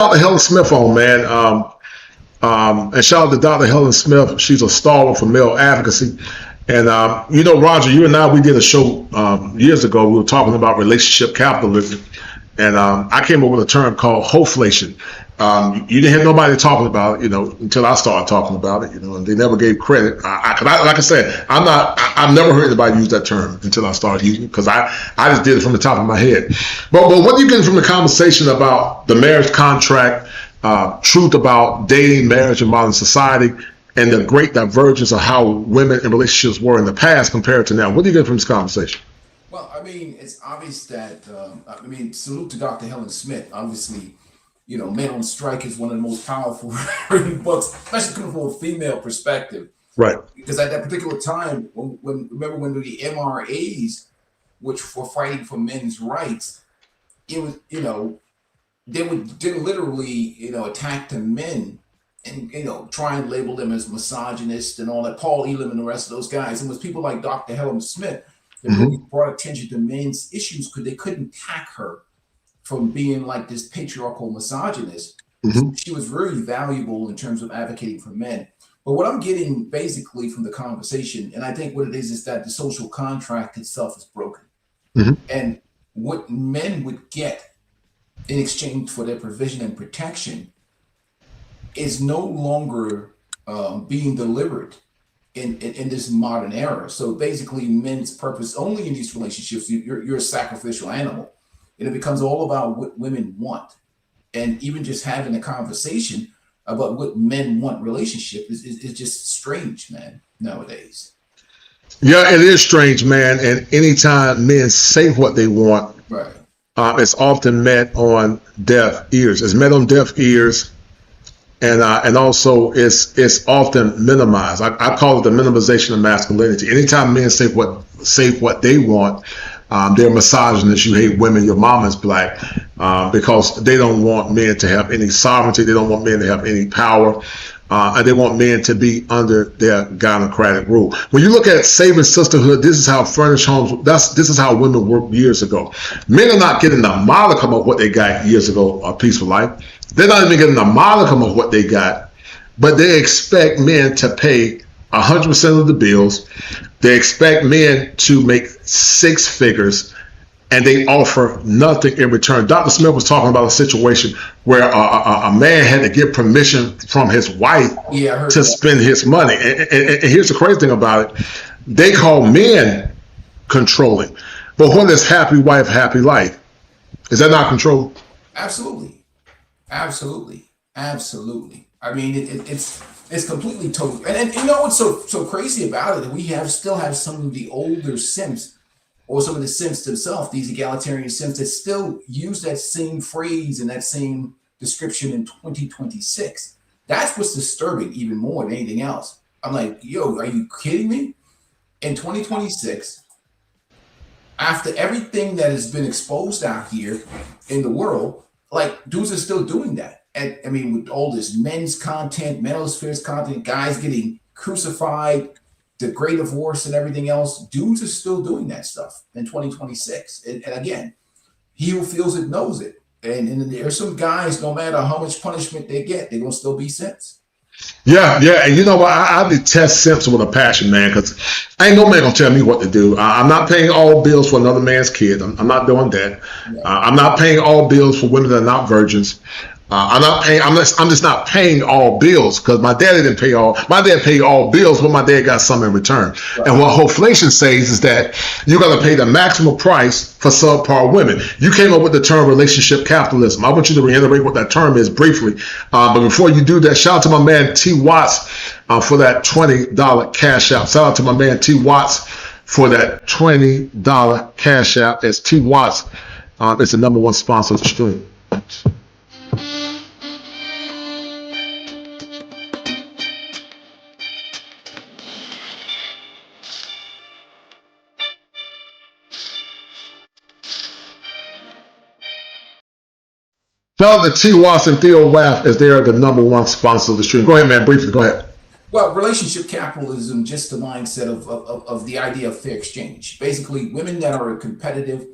Dr. Helen Smith on, man. And shout out to Dr. Helen Smith. She's a stalwart for male advocacy. And, Roger, you and I, we did a show years ago. We were talking about relationship capitalism. And I came up with a term called hoflation. You didn't have nobody talking about it, until I started talking about it, and they never gave credit. Like I said, I've never heard anybody use that term until I started using it because I just did it from the top of my head. But what are you getting from the conversation about the marriage contract, truth about dating, marriage in modern society, and the great divergence of how women in relationships were in the past compared to now? What do you get from this conversation? Well, I mean, it's obvious that, salute to Dr. Helen Smith. Obviously, Men on Strike is one of the most powerful written books, especially coming from a female perspective. Right. Because at that particular time, remember when the MRAs, which were fighting for men's rights, it was, they would literally, attack the men and, try and label them as misogynist and all that. Paul Elam and the rest of those guys. And it was people like Dr. Helen Smith that really brought attention to men's issues because they couldn't tack her from being like this patriarchal misogynist. So she was very valuable in terms of advocating for men. But what I'm getting basically from the conversation, and I think what it is that the social contract itself is broken. And what men would get in exchange for their provision and protection is no longer being delivered in this modern era. So basically, men's purpose only in these relationships, you're a sacrificial animal. And it becomes all about what women want. And even just having a conversation about what men want relationship is just strange, man, nowadays. Yeah, it is strange, man. And anytime men say what they want, Right. It's often met on deaf ears. It's met on deaf ears. And also it's often minimized. I call it the minimization of masculinity. Anytime men say what they want, they're misogynist. You hate women. Your mama's black, because they don't want men to have any sovereignty. They don't want men to have any power, and they want men to be under their gynocratic rule. When you look at saving sisterhood, this is how furnished homes. This is how women worked years ago. Men are not getting the modicum of what they got years ago. A Peaceful Life. They're not even getting the modicum of what they got, but they expect men to pay 100% of the bills. They expect men to make six figures, and they offer nothing in return. Dr. Smith was talking about a situation where a man had to get permission from his wife to spend his money. And here's the crazy thing about it. They call men controlling. But what is happy wife, happy life? Is that not control? Absolutely. I mean, it's completely total. And you know what's so crazy about it? We still have some of the older simps, or some of the simps themselves, these egalitarian simps, that still use that same phrase and that same description in 2026. That's what's disturbing even more than anything else. I'm like, yo, are you kidding me? In 2026, after everything that has been exposed out here in the world, like, dudes are still doing that. And I mean, with all this men's content, manospheres content, guys getting crucified, the great divorce and everything else, dudes are still doing that stuff in 2026. And again, he who feels it knows it. And there's some guys, no matter how much punishment they get, they're going to still be simps. Yeah. And you know what? I detest simps with a passion, man, because ain't no man gonna tell me what to do. I'm not paying all bills for another man's kid. I'm not doing that. I'm not paying all bills for women that are not virgins. I'm just not paying all bills because my dad didn't pay all. My dad paid all bills, but my dad got some in return. Right. And what hoflation says is that you got to pay the maximum price for subpar women. You came up with the term relationship capitalism. I want you to reiterate what that term is briefly. But before you do that, shout out to my man T. Watts for that $20 cash out. Shout out to my man T. Watts for that $20 cash out. As T. Watts is the #1 sponsor of the stream. Shout out to T. Watts and Theo Waff as they are the #1 sponsor of the stream. Go ahead, man. Briefly, go ahead. Well, relationship capitalism, just the mindset of the idea of fair exchange. Basically, women that are competitive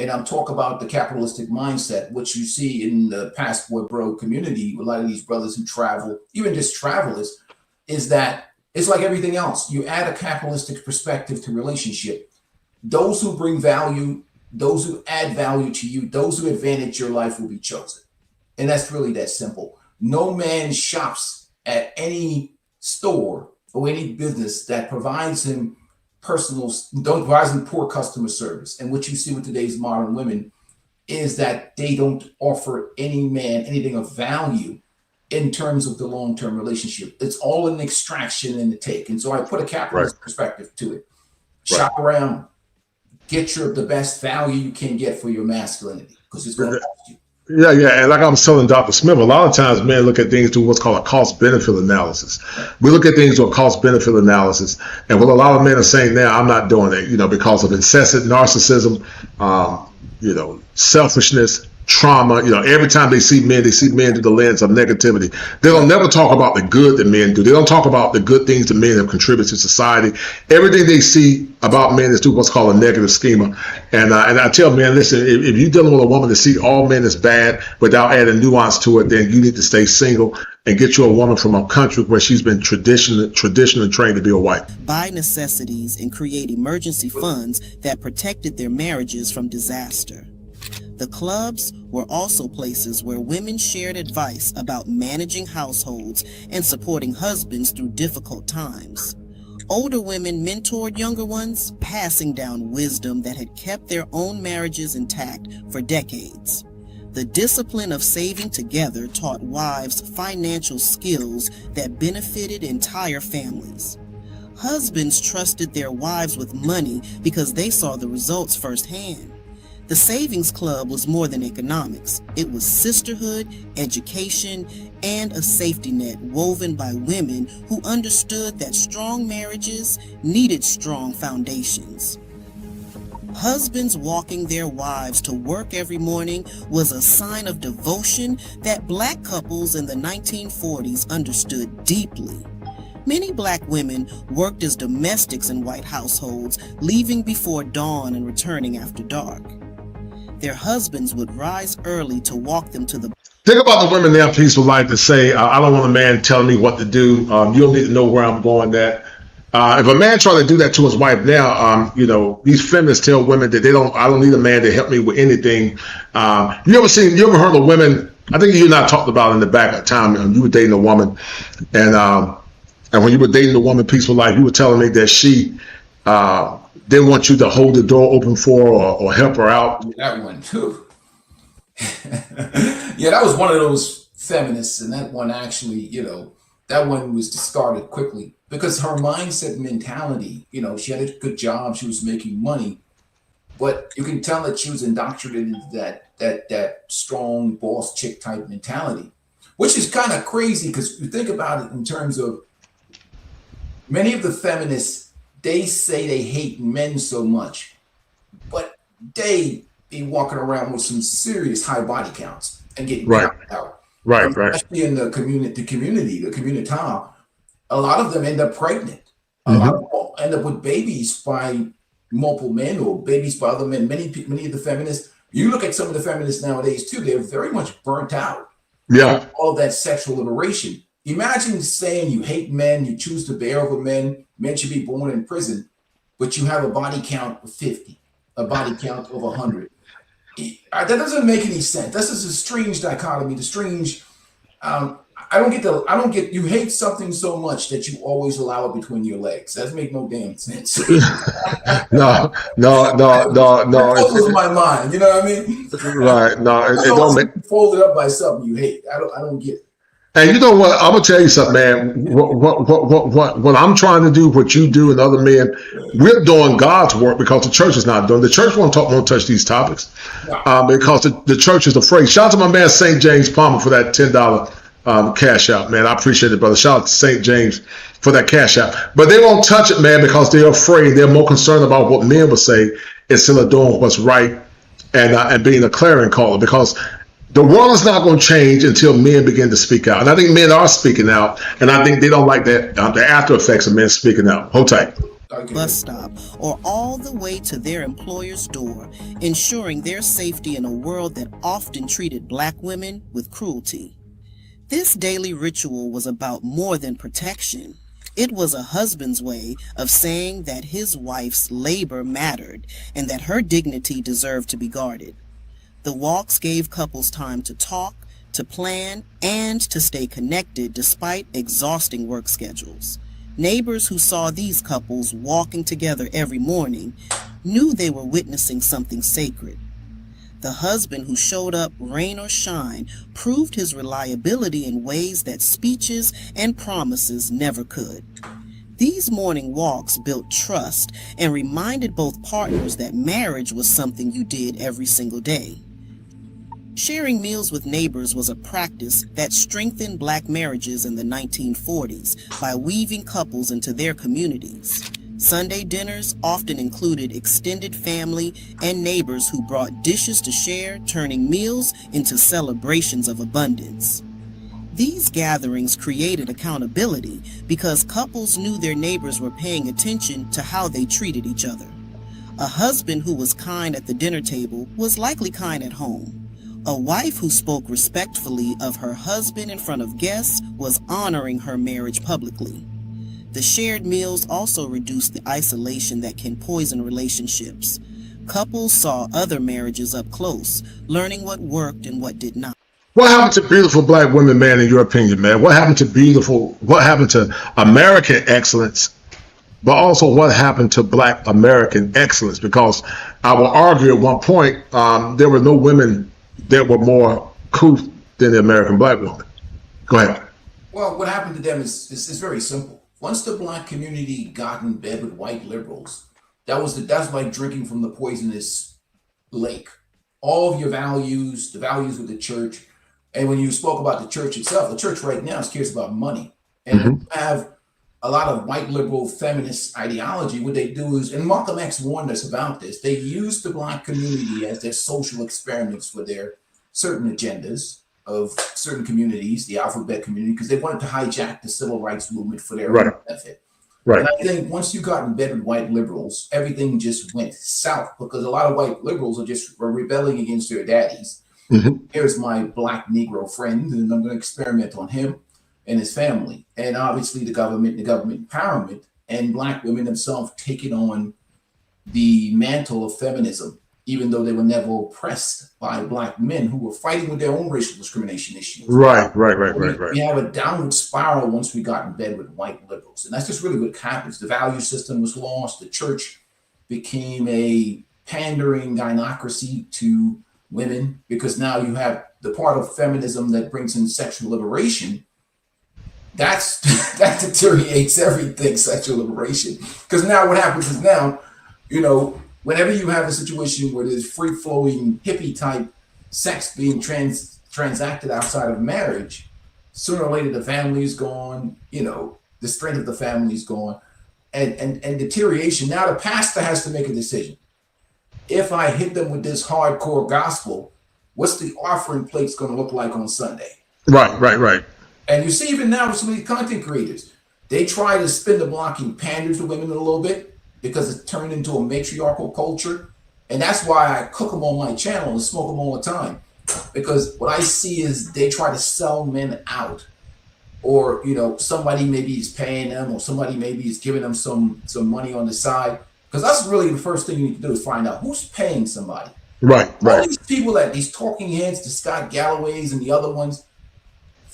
and I'm talking about the capitalistic mindset, which you see in the passport bro community, a lot of these brothers who travel, even just travelers, is that it's like everything else. You add a capitalistic perspective to relationship. Those who bring value, those who add value to you, those who advantage your life will be chosen. And that's really that simple. No man shops at any store or any business that provides him provides him poor customer service. And what you see with today's modern women is that they don't offer any man anything of value in terms of the long-term relationship. It's all an extraction and a take. And so I put a capitalist perspective to it. Shop around, get the best value you can get for your masculinity, because it's going to cost you. Yeah, yeah. And like I was telling Dr. Smith, a lot of times men look at things through what's called a cost-benefit analysis. We look at things through a cost-benefit analysis. And what a lot of men are saying now, I'm not doing it, because of incessant narcissism, selfishness, trauma. Every time they see men through the lens of negativity. They don't never talk about the good that men do. They don't talk about the good things that men have contributed to society. Everything they see about men is through what's called a negative schema. And I tell men, listen, if you're dealing with a woman that see all men as bad without adding nuance to it, then you need to stay single and get you a woman from a country where she's been traditionally trained to be a wife. Buy necessities and create emergency funds that protected their marriages from disaster. The clubs were also places where women shared advice about managing households and supporting husbands through difficult times. Older women mentored younger ones, passing down wisdom that had kept their own marriages intact for decades. The discipline of saving together taught wives financial skills that benefited entire families. Husbands trusted their wives with money because they saw the results firsthand. The Savings Club was more than economics. It was sisterhood, education, and a safety net woven by women who understood that strong marriages needed strong foundations. Husbands walking their wives to work every morning was a sign of devotion that Black couples in the 1940s understood deeply. Many Black women worked as domestics in white households, leaving before dawn and returning after dark. Their husbands would rise early to walk them to the... Think about the women now, Peaceful Life, that say, I don't want a man telling me what to do. You don't need to know where I'm going at. If a man try to do that to his wife now, these feminists tell women that I don't need a man to help me with anything. You ever heard of women, I think you and I talked about in the back of time, you were dating a woman, and when you were dating a woman, Peaceful Life, you were telling me that she didn't want you to hold the door open for her or help her out. That one too. Yeah, that was one of those feminists, and that one actually, that one was discarded quickly because her mindset mentality, she had a good job, she was making money, but you can tell that she was indoctrinated into that strong boss chick type mentality, which is kind of crazy because you think about it in terms of many of the feminists. They say they hate men so much, but they be walking around with some serious high body counts and getting out. Right. Especially in the community, a lot of them end up pregnant. A lot of them end up with babies by multiple men or babies by other men. Many of the feminists, you look at some of the feminists nowadays too, they're very much burnt out. Yeah. All of that sexual liberation. Imagine saying you hate men, you choose to bear over men, men should be born in prison, but you have a body count of 50, a body count of 100. That doesn't make any sense. This is a strange dichotomy, I don't get, you hate something so much that you always allow it between your legs. That doesn't make no damn sense. No. It blows my mind, you know what I mean? Right, no, it don't make... Folded up by something you hate. I don't get it. And you know what? I'm gonna tell you something, man. What I'm trying to do, what you do, and other men, we're doing God's work because the church is not doing. The church won't touch these topics because the church is afraid. Shout out to my man St. James Palmer for that $10 cash out, man. I appreciate it, brother. Shout out to St. James for that cash out. But they won't touch it, man, because they're afraid. They're more concerned about what men will say instead of doing what's right and being a clarion caller, because the world is not going to change until men begin to speak out. And I think men are speaking out, and I think they don't like that the after effects of men speaking out. Hold tight. bus stop, or all the way to their employer's door, ensuring their safety in a world that often treated Black women with cruelty. This daily ritual was about more than protection. It was a husband's way of saying that his wife's labor mattered and that her dignity deserved to be guarded. The walks gave couples time to talk, to plan, and to stay connected despite exhausting work schedules. Neighbors who saw these couples walking together every morning knew they were witnessing something sacred. The husband who showed up rain or shine proved his reliability in ways that speeches and promises never could. These morning walks built trust and reminded both partners that marriage was something you did every single day. Sharing meals with neighbors was a practice that strengthened Black marriages in the 1940s by weaving couples into their communities. Sunday dinners often included extended family and neighbors who brought dishes to share, turning meals into celebrations of abundance. These gatherings created accountability because couples knew their neighbors were paying attention to how they treated each other. A husband who was kind at the dinner table was likely kind at home. A wife who spoke respectfully of her husband in front of guests was honoring her marriage publicly. The shared meals also reduced the isolation that can poison relationships. Couples saw other marriages up close, learning what worked and what did not. What happened to beautiful Black women, man, in your opinion, man? What happened to American excellence, but also what happened to Black American excellence? Because I will argue at one point, there were no women that were more couth than the American Black woman. Go ahead. Well, what happened to them is very simple. Once the Black community got in bed with white liberals, that's like drinking from the poisonous lake. All of your values, the values of the church, and when you spoke about the church itself, the church right now is curious about money. And you have a lot of white liberal feminist ideology. What they do is, and Malcolm X warned us about this, they use the Black community as their social experiments for their certain agendas of certain communities, the alphabet community, because they wanted to hijack the civil rights movement for their own benefit. Right. And I think once you got in bed with white liberals, everything just went south because a lot of white liberals were rebelling against their daddies. Here's my Black Negro friend, and I'm going to experiment on him and his family. And obviously the government empowerment, and Black women themselves taking on the mantle of feminism, even though they were never oppressed by Black men who were fighting with their own racial discrimination issues. Right. We have a downward spiral once we got in bed with white liberals. And that's just really what happens. The value system was lost. The church became a pandering gynocracy to women, because now you have the part of feminism that brings in sexual liberation. That deteriorates everything, sexual liberation. Because now what happens is now, whenever you have a situation where there's free-flowing hippie type sex being transacted outside of marriage, sooner or later the family is gone, the strength of the family is gone, and deterioration. Now the pastor has to make a decision. If I hit them with this hardcore gospel, what's the offering plate's going to look like on Sunday? Right. And you see even now with some of these content creators, they try to spin the block and pander to women a little bit because it's turned into a matriarchal culture. And that's why I cook them on my channel and smoke them all the time. Because what I see is they try to sell men out. Or, somebody maybe is paying them, or somebody maybe is giving them some money on the side. Because that's really the first thing you need to do is find out who's paying somebody. Right. All these people, these talking heads, the Scott Galloways and the other ones,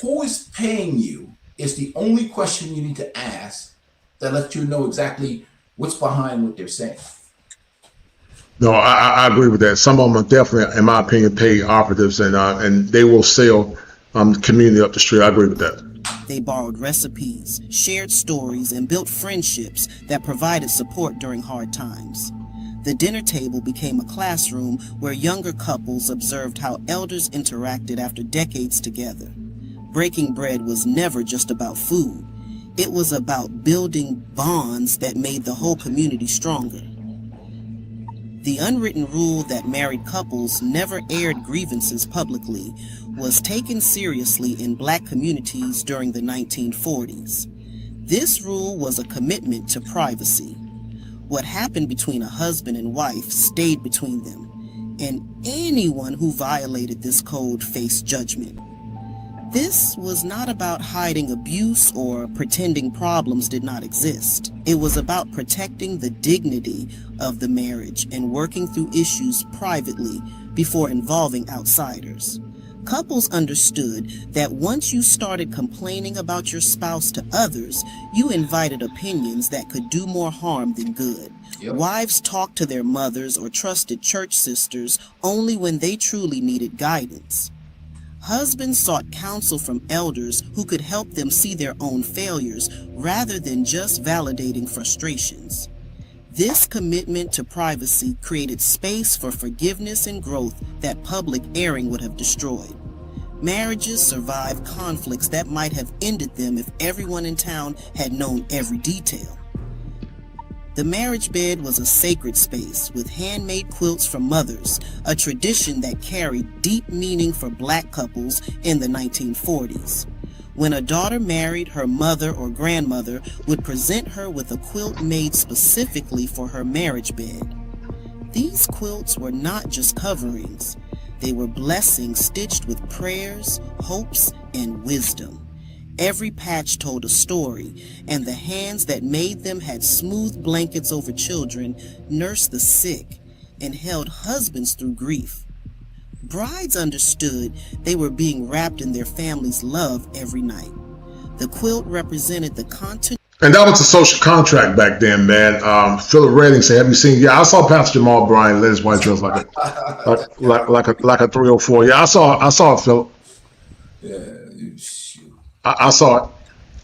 who is paying you is the only question you need to ask that lets you know exactly what's behind what they're saying. No, I agree with that. Some of them are definitely, in my opinion, paid operatives, and they will sell the community up the street. I agree with that. They borrowed recipes, shared stories, and built friendships that provided support during hard times. The dinner table became a classroom where younger couples observed how elders interacted after decades together. Breaking bread was never just about food. It was about building bonds that made the whole community stronger. The unwritten rule that married couples never aired grievances publicly was taken seriously in Black communities during the 1940s. This rule was a commitment to privacy. What happened between a husband and wife stayed between them, and anyone who violated this code faced judgment. This was not about hiding abuse or pretending problems did not exist. It was about protecting the dignity of the marriage and working through issues privately before involving outsiders. Couples understood that once you started complaining about your spouse to others, you invited opinions that could do more harm than good. Yep. Wives talked to their mothers or trusted church sisters only when they truly needed guidance. Husbands sought counsel from elders who could help them see their own failures rather than just validating frustrations. This commitment to privacy created space for forgiveness and growth that public airing would have destroyed. Marriages survived conflicts that might have ended them if everyone in town had known every detail. The marriage bed was a sacred space with handmade quilts from mothers, a tradition that carried deep meaning for Black couples in the 1940s. When a daughter married, her mother or grandmother would present her with a quilt made specifically for her marriage bed. These quilts were not just coverings. They were blessings stitched with prayers, hopes, and wisdom. Every patch told a story, and the hands that made them had smoothed blankets over children, nursed the sick, and held husbands through grief. Brides understood they were being wrapped in their family's love every night. The quilt represented the continuity. And that was a social contract back then, man. Philip Redding said, "Have you seen?" Yeah, I saw Pastor Jamal Bryant let his wife dress like a 304. Yeah, I saw it, Philip. Yeah, shoot. I saw it.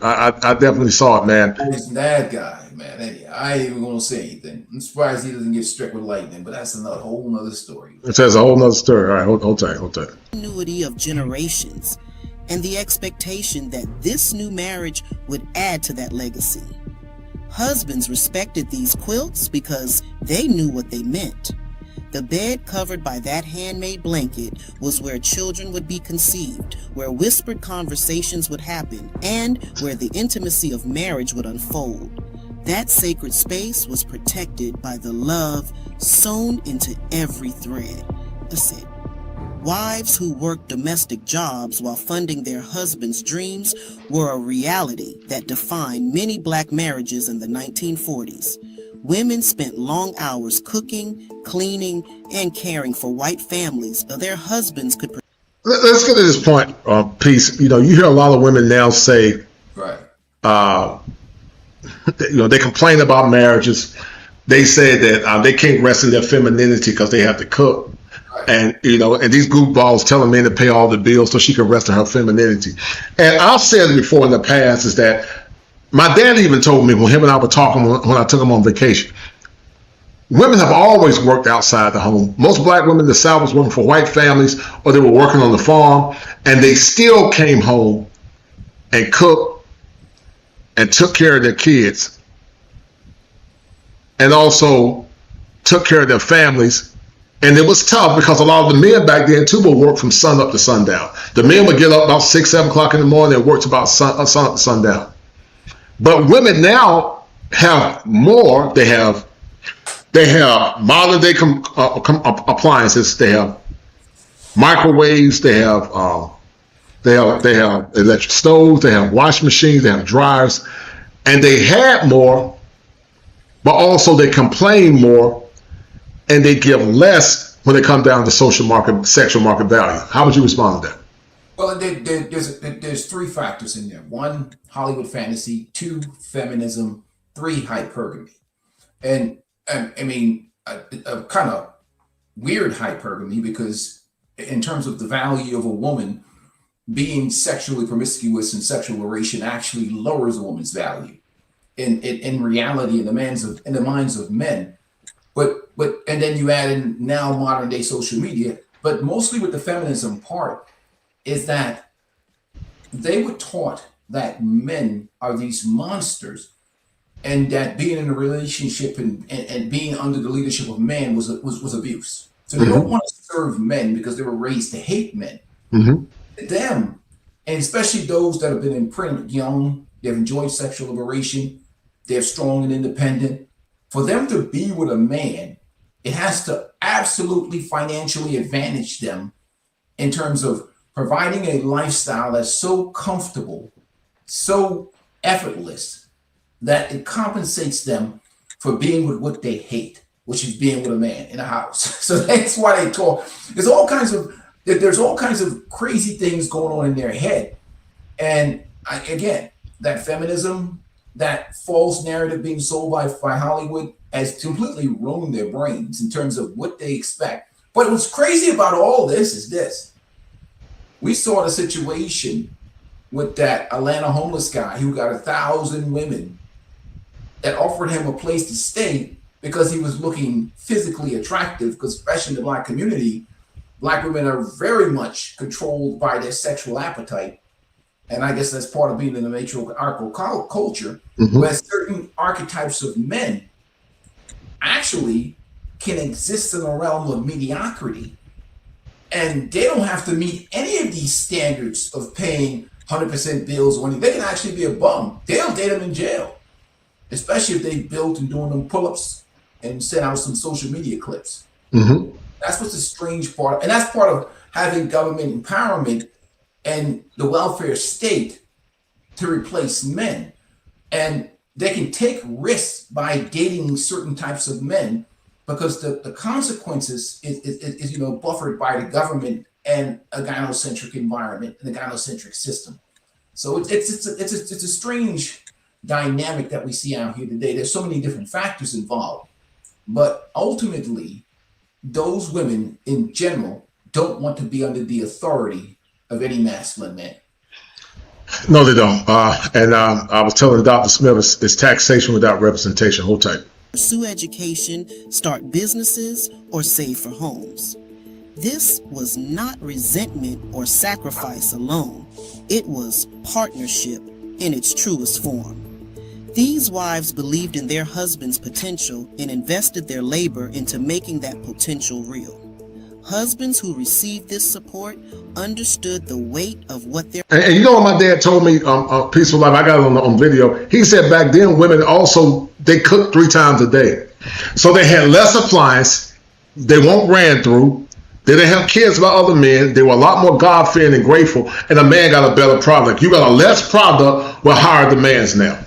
I definitely saw it, man. He's that guy, man. I ain't even gonna say anything. I'm surprised he doesn't get struck with lightning, but that's another whole nother story. It says a whole nother story. All right, hold tight. Continuity of generations, and the expectation that this new marriage would add to that legacy. Husbands respected these quilts because they knew what they meant. The bed covered by that handmade blanket was where children would be conceived, where whispered conversations would happen, and where the intimacy of marriage would unfold. That sacred space was protected by the love sewn into every thread. That's it. Wives who worked domestic jobs while funding their husbands' dreams were a reality that defined many Black marriages in the 1940s. Women spent long hours cooking, cleaning, and caring for white families so their husbands could. Let's get to this point, Peace. You hear a lot of women now say, Right. they complain about marriages. They say that they can't rest in their femininity because they have to cook. Right. And these goofballs telling men to pay all the bills so she can rest in her femininity. And I've said it before in the past is that my dad even told me when him and I were talking when I took him on vacation, women have always worked outside the home. Most Black women in the South was working for white families or they were working on the farm, and they still came home and cooked and took care of their kids and also took care of their families. And it was tough because a lot of the men back then too would work from sun up to sundown. The men would get up about 6, 7 o'clock in the morning and work about sun up to sundown. But women now have more. They have modern day appliances. They have microwaves. They have electric stoves. They have washing machines. They have dryers, and they had more, but also they complain more, and they give less when they come down to sexual market value. How would you respond to that? Well, there's three factors in there. One, Hollywood fantasy. Two, feminism. Three, hypergamy. And I mean, a kind of weird hypergamy, because in terms of the value of a woman, being sexually promiscuous and sexual relation actually lowers a woman's value in reality in the minds of men. But and then you add in now modern day social media, but mostly with the feminism part is that they were taught that men are these monsters, and that being in a relationship and being under the leadership of man was abuse. So they don't want to serve men because they were raised to hate men. Mm-hmm. Them, and especially those that have been imprinted young, they've enjoyed sexual liberation, they're strong and independent, For them to be with a man, it has to absolutely financially advantage them in terms of providing a lifestyle that's so comfortable, so effortless, that it compensates them for being with what they hate, which is being with a man in a house. So that's why they talk. There's all kinds of crazy things going on in their head. And again, that feminism, that false narrative being sold by Hollywood has completely ruined their brains in terms of what they expect. But what's crazy about all this is this. We saw the situation with that Atlanta homeless guy who got 1,000 women that offered him a place to stay because he was looking physically attractive, because especially in the Black community, Black women are very much controlled by their sexual appetite. And I guess that's part of being in the matriarchal culture, where certain archetypes of men actually can exist in a realm of mediocrity. And they don't have to meet any of these standards of paying 100% bills or anything. They can actually be a bum. They'll date them in jail, especially if they built and doing them pull-ups and send out some social media clips. That's what's the strange part. And that's part of having government empowerment and the welfare state to replace men. And they can take risks by dating certain types of men because the consequences is buffered by the government and a gynocentric environment and a gynocentric system. So it's a strange dynamic that we see out here today. There's so many different factors involved, but ultimately, those women in general don't want to be under the authority of any masculine man. No, they don't. I was telling Dr. Smith, it's taxation without representation. Hold tight. Pursue education, start businesses, or save for homes. This was not resentment or sacrifice alone. It was partnership in its truest form. These wives believed in their husband's potential and invested their labor into making that potential real. Husbands who received this support understood the weight of what their... And you know what my dad told me, Peaceful Life, I got it on video. He said back then women also, they cooked 3 times a day. So they had less appliance, they weren't ran through, they didn't have kids by other men, they were a lot more God-fearing and grateful, and a man got a better product. You got a less product with higher demands now.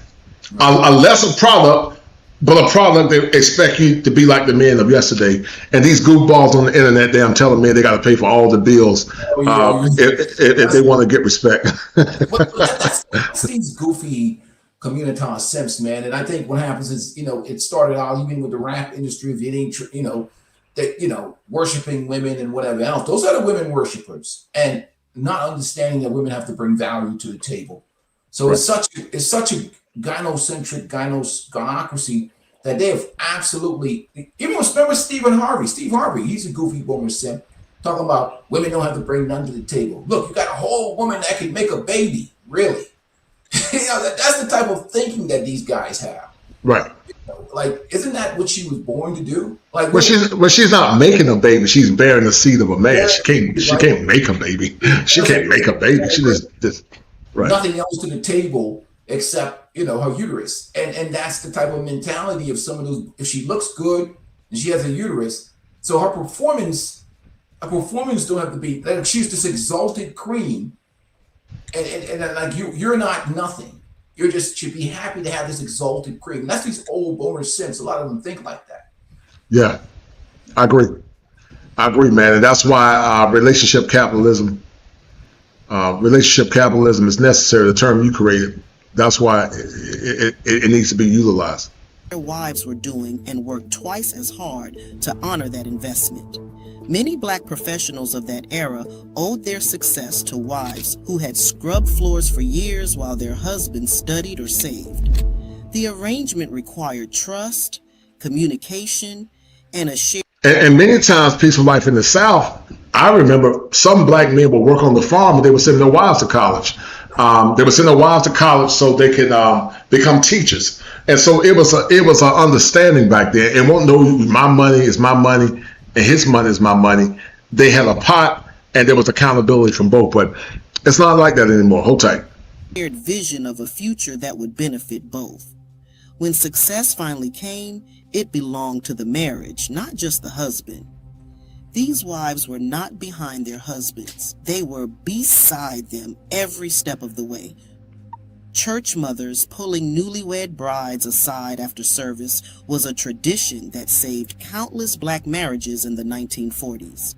A lesser product, but a product that expect you to be like the men of yesterday. And these goofballs on the internet, I'm telling me they got to pay for all the bills if they want to get respect. That's these goofy communitas simps, man. And I think what happens is, it started out even with the rap industry of it, worshiping women and whatever else. Those are the women worshipers and not understanding that women have to bring value to the table. So right. It's such a gynocentric gynocracy that they have absolutely, even remember Steve Harvey, he's a goofy boomer simp, talking about women don't have to bring none to the table. Look, you got a whole woman that can make a baby, really. That's the type of thinking that these guys have. Right. Like, isn't that what she was born to do? Like, well, she's not making a baby, she's bearing the seed of a man. She can't make a baby. She can't make a baby. She just right. Nothing else to the table except her uterus, and that's the type of mentality of some of those. If she looks good and she has a uterus, so her performance don't have to be like she's this exalted cream, and like you're not nothing. You should be happy to have this exalted cream. And that's these old boomer simps. A lot of them think like that. Yeah, I agree, man, and that's why relationship capitalism is necessary. The term you created. That's why it needs to be utilized. Their wives were doing and worked twice as hard to honor that investment. Many Black professionals of that era owed their success to wives who had scrubbed floors for years while their husbands studied or saved. The arrangement required trust, communication, and a shared... And many times, Peaceful Life in the South, I remember some Black men would work on the farm and they would send their wives to college. They would send their wives to college so they could become teachers. And so it was an understanding back then. It won't know my money is my money and his money is my money. They had a pot and there was accountability from both. But it's not like that anymore. Hold tight. Shared vision of a future that would benefit both. When success finally came, it belonged to the marriage, not just the husband. These wives were not behind their husbands. They were beside them every step of the way. Church mothers pulling newlywed brides aside after service was a tradition that saved countless black marriages in the 1940s.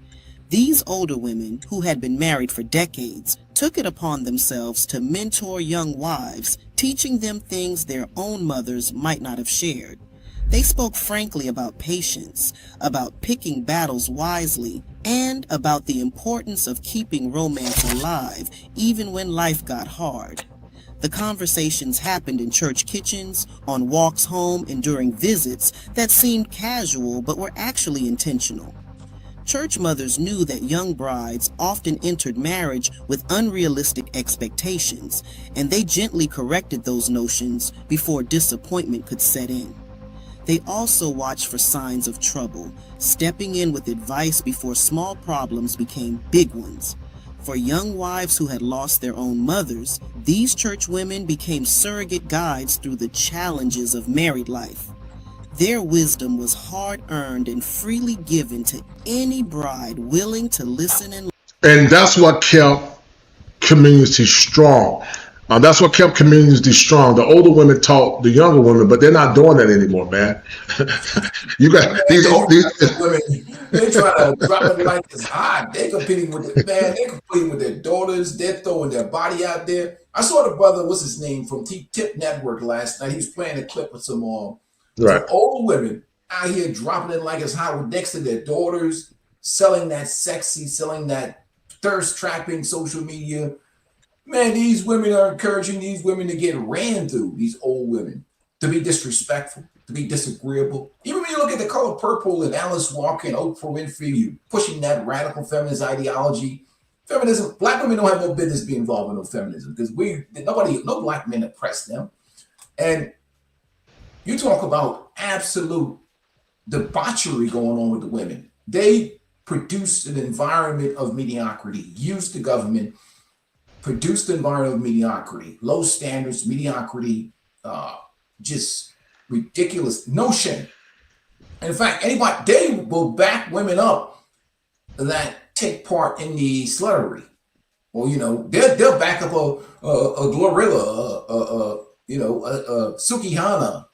These older women, who had been married for decades, took it upon themselves to mentor young wives, teaching them things their own mothers might not have shared. They spoke frankly about patience, about picking battles wisely, and about the importance of keeping romance alive even when life got hard. The conversations happened in church kitchens, on walks home, and during visits that seemed casual but were actually intentional. Church mothers knew that young brides often entered marriage with unrealistic expectations, and they gently corrected those notions before disappointment could set in. They also watched for signs of trouble, stepping in with advice before small problems became big ones. For young wives who had lost their own mothers, these church women became surrogate guides through the challenges of married life. Their wisdom was hard-earned and freely given to any bride willing to listen and that's what kept community strong. That's what kept communities strong. The older women taught the younger women, but they're not doing that anymore, man. You got these women. They try to drop it like it's hot. They competing with they're competing with their daughters. They're throwing their body out there. I saw the brother, what's his name, from Tip Network last night. He was playing a clip with some old women out here dropping it like it's hot with next to their daughters, selling that thirst trapping social media. Man, these women are encouraging these women to get ran through, these old women, to be disrespectful, to be disagreeable. Even when you look at The Color Purple and Alice Walker and Oprah Winfrey, you pushing that radical feminist ideology. Feminism, black women don't have no business being involved in no feminism because no black men oppress them. And you talk about absolute debauchery going on with the women. They produce an environment of mediocrity, use the government, produced environment of mediocrity, low standards, mediocrity, just ridiculous notion. In fact, they will back women up that take part in the sluttery, or they'll back up a Glorilla, Sukihana,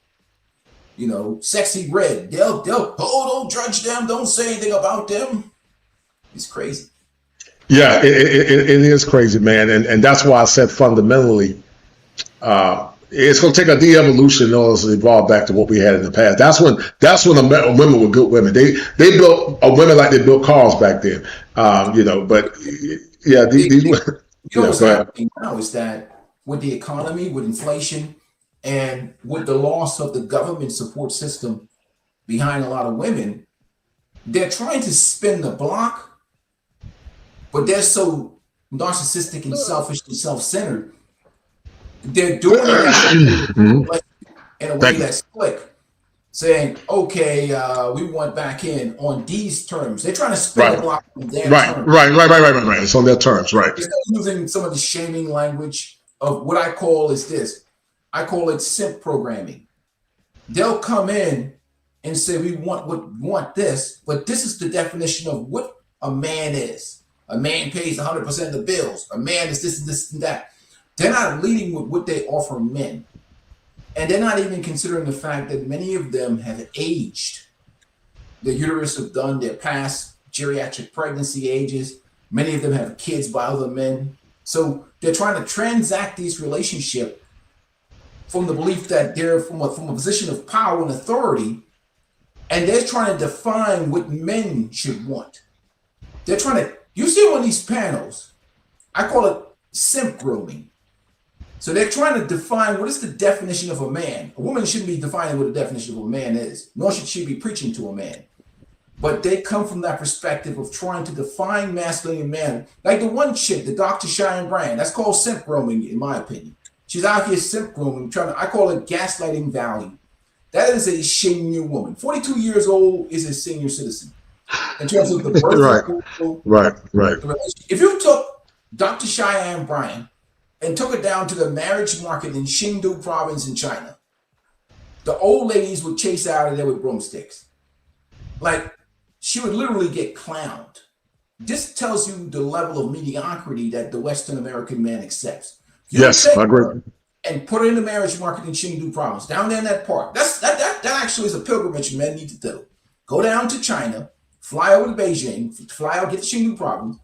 Sexy Red. They'll don't judge them, don't say anything about them. It's crazy. Yeah, it is crazy, man, and that's why I said fundamentally, it's going to take a de-evolution in order to evolve back to what we had in the past. That's when the women were good women. They built women like they built cars back then, But yeah, what's happening now is that with the economy, with inflation, and with the loss of the government support system behind a lot of women, they're trying to spin the block. But they're so narcissistic and selfish and self-centered. They're doing it in a way that's slick, saying, okay, we want back in on these terms. They're trying to spin the block on their terms. Right. It's on their terms, right. Instead of using some of the shaming language of what I call is this. I call it simp programming. They'll come in and say, we want this, but this is the definition of what a man is. A man pays 100% of the bills. A man is this and this and that. They're not leading with what they offer men. And they're not even considering the fact that many of them have aged. Their uterus have done their past geriatric pregnancy ages. Many of them have kids by other men. So they're trying to transact these relationships from the belief that they're from a position of power and authority. And they're trying to define what men should want. They're trying to, you see on these panels, I call it simp grooming. So they're trying to define what is the definition of a man. A woman shouldn't be defining what the definition of a man is, nor should she be preaching to a man. But they come from that perspective of trying to define masculine and man. Like the one chick, the Dr. Cheyenne Brand, that's called simp grooming, in my opinion. She's out here simp grooming, I call it gaslighting value. That is a senior woman. 42 years old is a senior citizen. In terms of the birth right. If you took Dr. Cheyenne Bryan and took it down to the marriage market in Xindu province in China, the old ladies would chase out of there with broomsticks. Like, she would literally get clowned. This tells you the level of mediocrity that the Western American man accepts. You Yes, take I agree. her and put her in the marriage market in Chengdu province, down there in that park. That actually is a pilgrimage men need to do. Go down to China, fly over to Beijing, fly out, get to Chengdu province,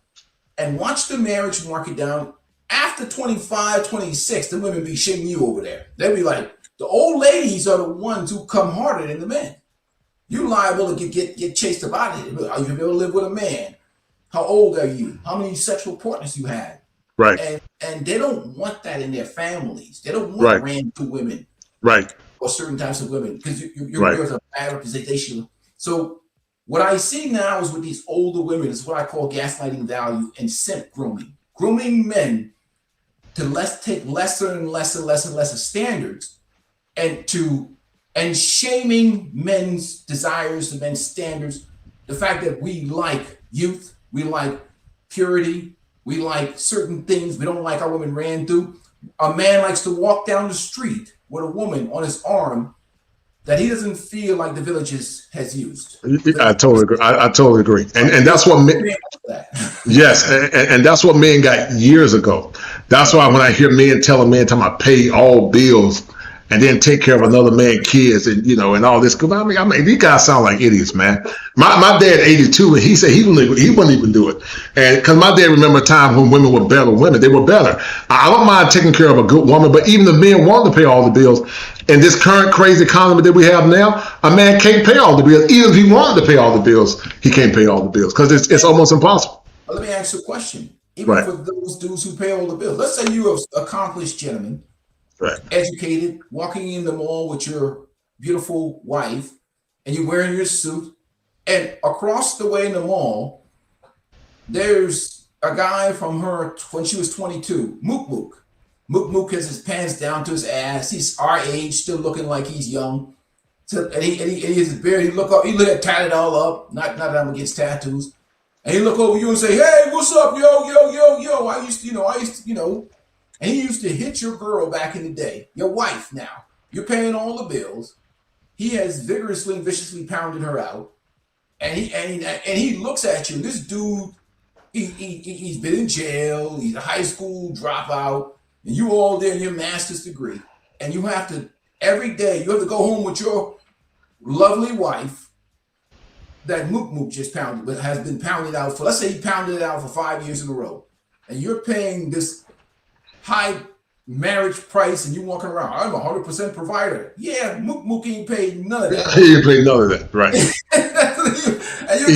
and watch the marriage market down. After 25, 26, the women be shitting you over there. They'll be like, the old ladies are the ones who come harder than the men. You're liable to get chased about it. Are you ever live with a man? How old are you? How many sexual partners you had? Right. And they don't want that in their families. They don't want Right. ran to women Right. or certain types of women because Right. you're a bad representation. So what I see now is with these older women is what I call gaslighting value and simp grooming. Grooming men to take lesser and lesser standards and shaming men's desires, the men's standards, the fact that we like youth, we like purity, we like certain things we don't like our women ran through. A man likes to walk down the street with a woman on his arm that he doesn't feel like the village has used. I totally agree. I totally agree. And that's what yes, and that's what men got years ago. That's why when I hear men telling I pay all bills and then take care of another man's kids and and all this. Cause I mean, these guys sound like idiots, man. My dad 82 and he said he wouldn't even do it. And because my dad remember a time when women were better women, they were better. I don't mind taking care of a good woman, but even if men want to pay all the bills in this current crazy economy that we have now, a man can't pay all the bills. Even if he wanted to pay all the bills, he can't pay all the bills because it's almost impossible. Well, let me ask you a question. Even Right. for those dudes who pay all the bills, let's say you're an accomplished gentleman, Right. educated, walking in the mall with your beautiful wife, and you're wearing your suit, and across the way in the mall, there's a guy from her when she was 22, Mook Mook. Mook Mook has his pants down to his ass. He's our age, still looking like he's young. So, and he has his beard. He look at tatted all up. Not that I'm against tattoos. And he look over you and say, "Hey, what's up, yo? I used to, And he used to hit your girl back in the day, your wife now. You're paying all the bills. He has vigorously and viciously pounded her out. And he looks at you. This dude, he's been in jail. He's a high school dropout. And you all there in your master's degree. And you have to, every day, you have to go home with your lovely wife that Mook Mook just pounded, but has been pounded out for, let's say he pounded it out for 5 years in a row. And you're paying this high marriage price and you walking around, I'm 100% provider. Yeah, Mook ain't paid none of that. He didn't pay none of that, right? He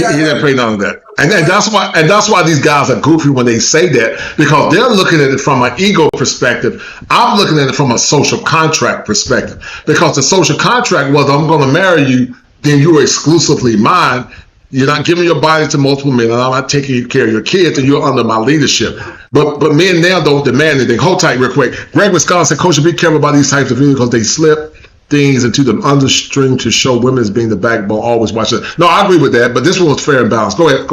didn't pay none of that, and that's why these guys are goofy when they say that, because they're looking at it from an ego perspective. I'm looking at it from a social contract perspective, because the social contract was, I'm going to marry you, then you are exclusively mine. You're not giving your body to multiple men, and I'm not taking care of your kids, and you're under my leadership. But men now don't demand anything. Hold tight real quick. Greg Wisconsin, Coach, be careful about these types of videos because they slip things into the understream to show women as being the backbone. Always watch it. No, I agree with that, but this one was fair and balanced. Go ahead,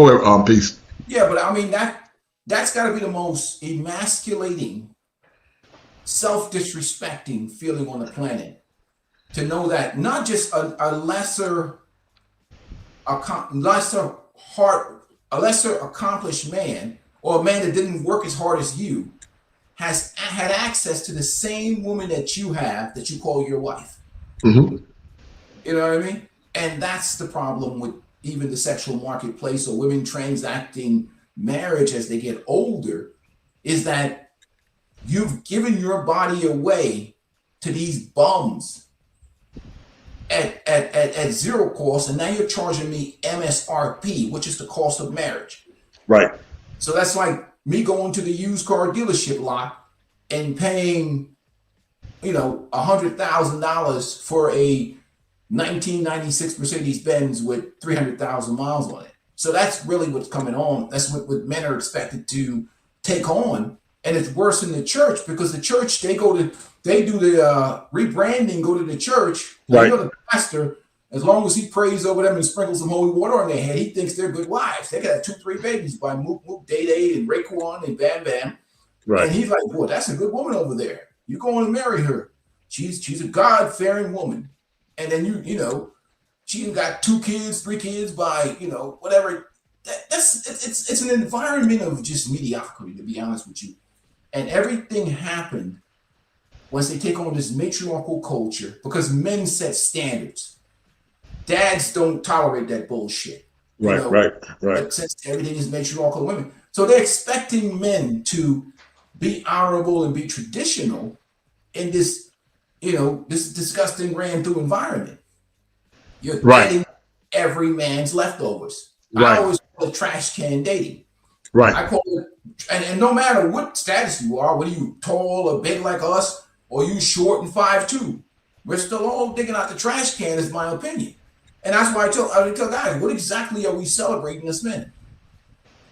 Peace. Yeah, but I mean, that's got to be the most emasculating, self-disrespecting feeling on the planet, to know that not just a lesser accomplished man, or a man that didn't work as hard as you, has had access to the same woman that you have, that you call your wife. Mm-hmm. You know what I mean? And that's the problem with even the sexual marketplace, or women transacting marriage as they get older, is that you've given your body away to these bums at zero cost, and now you're charging me MSRP, which is the cost of marriage. Right. So that's like me going to the used car dealership lot and paying, $100,000 for a 1996 Mercedes-Benz with 300,000 miles on it. So that's really what's coming on. That's what men are expected to take on. And it's worse in the church, because the church, they do the rebranding, go to the church. Right. The pastor, as long as he prays over them and sprinkles some holy water on their head, he thinks they're good wives. They got 2-3 babies by Mook Mook, Day Day, and Raekwon, and Bam Bam. Right. And he's like, boy, that's a good woman over there. You're going to marry her. She's a God-fearing woman. and then you know, she got 2 kids, 3 kids by, you know, whatever. It's an environment of just mediocrity, to be honest with you. And everything happened once they take on this matriarchal culture because men set standards. Dads don't tolerate that bullshit. Right. But since everything is matriarchal women, so they're expecting men to be honorable and be traditional in this, you know, this disgusting ran through environment. You're getting every man's leftovers. I always call it trash can dating. Right. I call it, and no matter what status you are, whether you tall or big like us, or you short and 5'2", we're still all digging out the trash can, is my opinion. And that's why I tell guys, what exactly are we celebrating as men?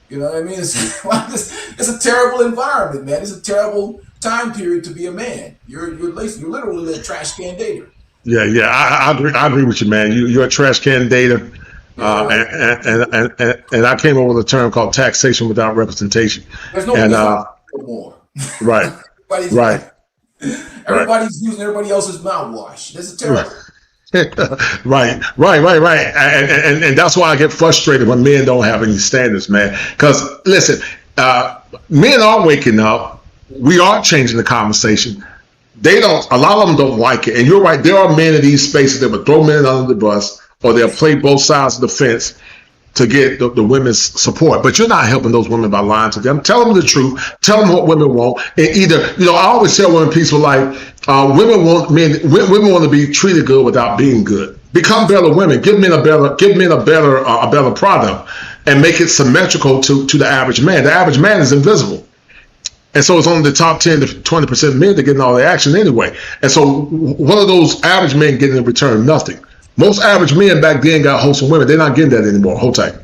You know what I mean? It's a terrible environment, man. It's a terrible time period to be a man. You're literally a trash can dater. Yeah, I agree with you, man. You're a trash can dater. And I came up with a term called taxation without representation. There's no more. Right. Everybody's using everybody else's mouthwash. That's a terrible. Right. And that's why I get frustrated when men don't have any standards, man. Because listen, men are waking up. We are changing the conversation. A lot of them don't like it. And you're right. There are men in these spaces that would throw men under the bus, or they'll play both sides of the fence to get the women's support. But you're not helping those women by lying to them. Tell them the truth. Tell them what women want. And either, you know, I always tell women peaceful life, women want to be treated good without being good. Become better women. Give men a better product, and make it symmetrical to the average man. The average man is invisible. And so it's only the top 10 to 20% of men that getting all the action anyway. And so what are those average men getting in return? Nothing. Most average men back then got wholesome women. They're not getting that anymore. Hold tight.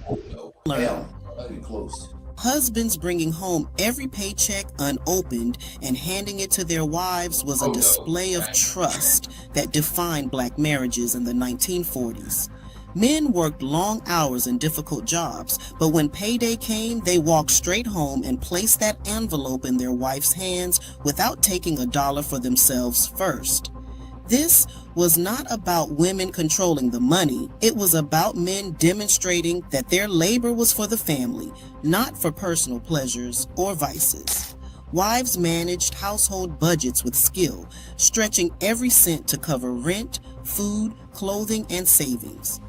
Husbands bringing home every paycheck unopened and handing it to their wives was a display of trust that defined black marriages in the 1940s. Men worked long hours and difficult jobs, but when payday came, they walked straight home and placed that envelope in their wife's hands without taking a dollar for themselves first. This was not about women controlling the money. It was about men demonstrating that their labor was for the family, not for personal pleasures or vices. Wives managed household budgets with skill, stretching every cent to cover rent, food, clothing, and savings.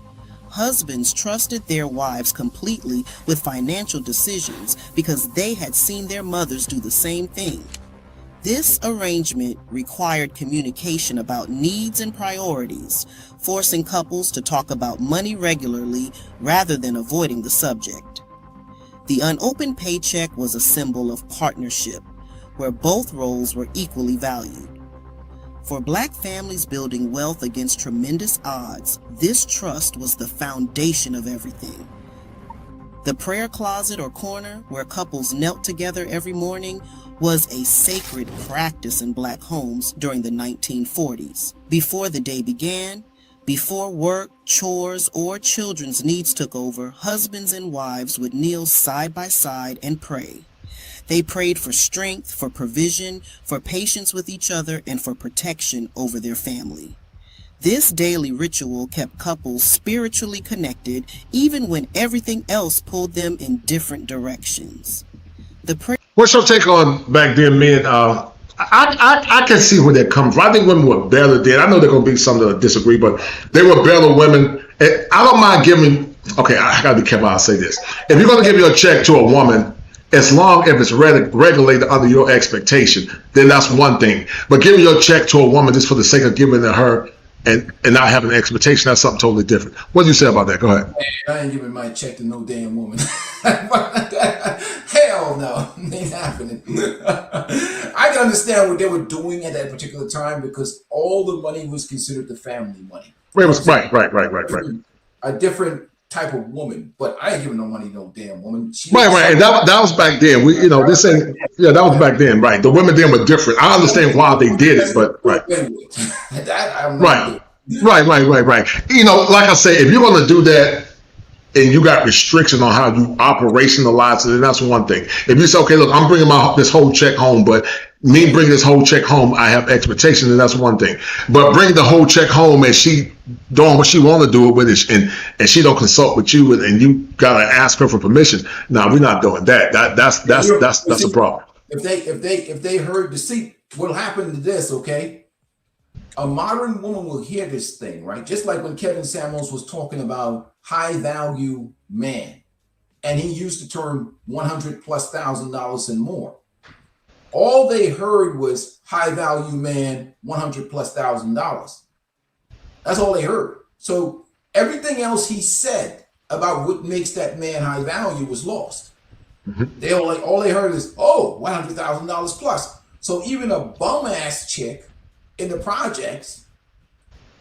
Husbands trusted their wives completely with financial decisions because they had seen their mothers do the same thing. This arrangement required communication about needs and priorities, forcing couples to talk about money regularly rather than avoiding the subject. The unopened paycheck was a symbol of partnership, where both roles were equally valued. For black families building wealth against tremendous odds, this trust was the foundation of everything. The prayer closet or corner where couples knelt together every morning was a sacred practice in black homes during the 1940s. Before the day began, before work, chores, or children's needs took over, husbands and wives would kneel side by side and pray. They prayed for strength, for provision, for patience with each other, and for protection over their family. This daily ritual kept couples spiritually connected even when everything else pulled them in different directions. What's your take on back then, men? I can see where that comes from. I think women were better then. I know there are going to be some that disagree, but they were better women. And I don't mind giving, okay, I got to be careful how I say this. If you're going to give your check to a woman, as long as it's regulated under your expectation, then that's one thing. But giving your check to a woman just for the sake of giving it to her and not having an expectation, that's something totally different. What do you say about that? Go ahead. I ain't giving my check to no damn woman. Hell no, it ain't happening. I can understand what they were doing at that particular time because all the money was considered the family money. Right. A different type of woman, but I ain't giving no money to no damn woman. Right. And that was back then. That was back then, right? The women then were different. I understand why they did it, but right. Right. You know, like I say, if you're going to do that, and you got restriction on how you operationalize it, and that's one thing. If you say, okay, look, I'm bringing this whole check home, but me bringing this whole check home, I have expectations, and that's one thing. But bring the whole check home and she doing what she want to do it with it, and she don't consult with you, and you gotta ask her for permission. No, we're not doing that. That's a problem. If they heard the seat, what'll happen to this? Okay, a modern woman will hear this thing, right? Just like when Kevin Samuels was talking about high value man, and he used the term $100,000+ and more. All they heard was high value man, $100,000+. That's all they heard. So everything else he said about what makes that man high value was lost. They all they heard is, oh, $100,000+. So even a bum ass chick in the projects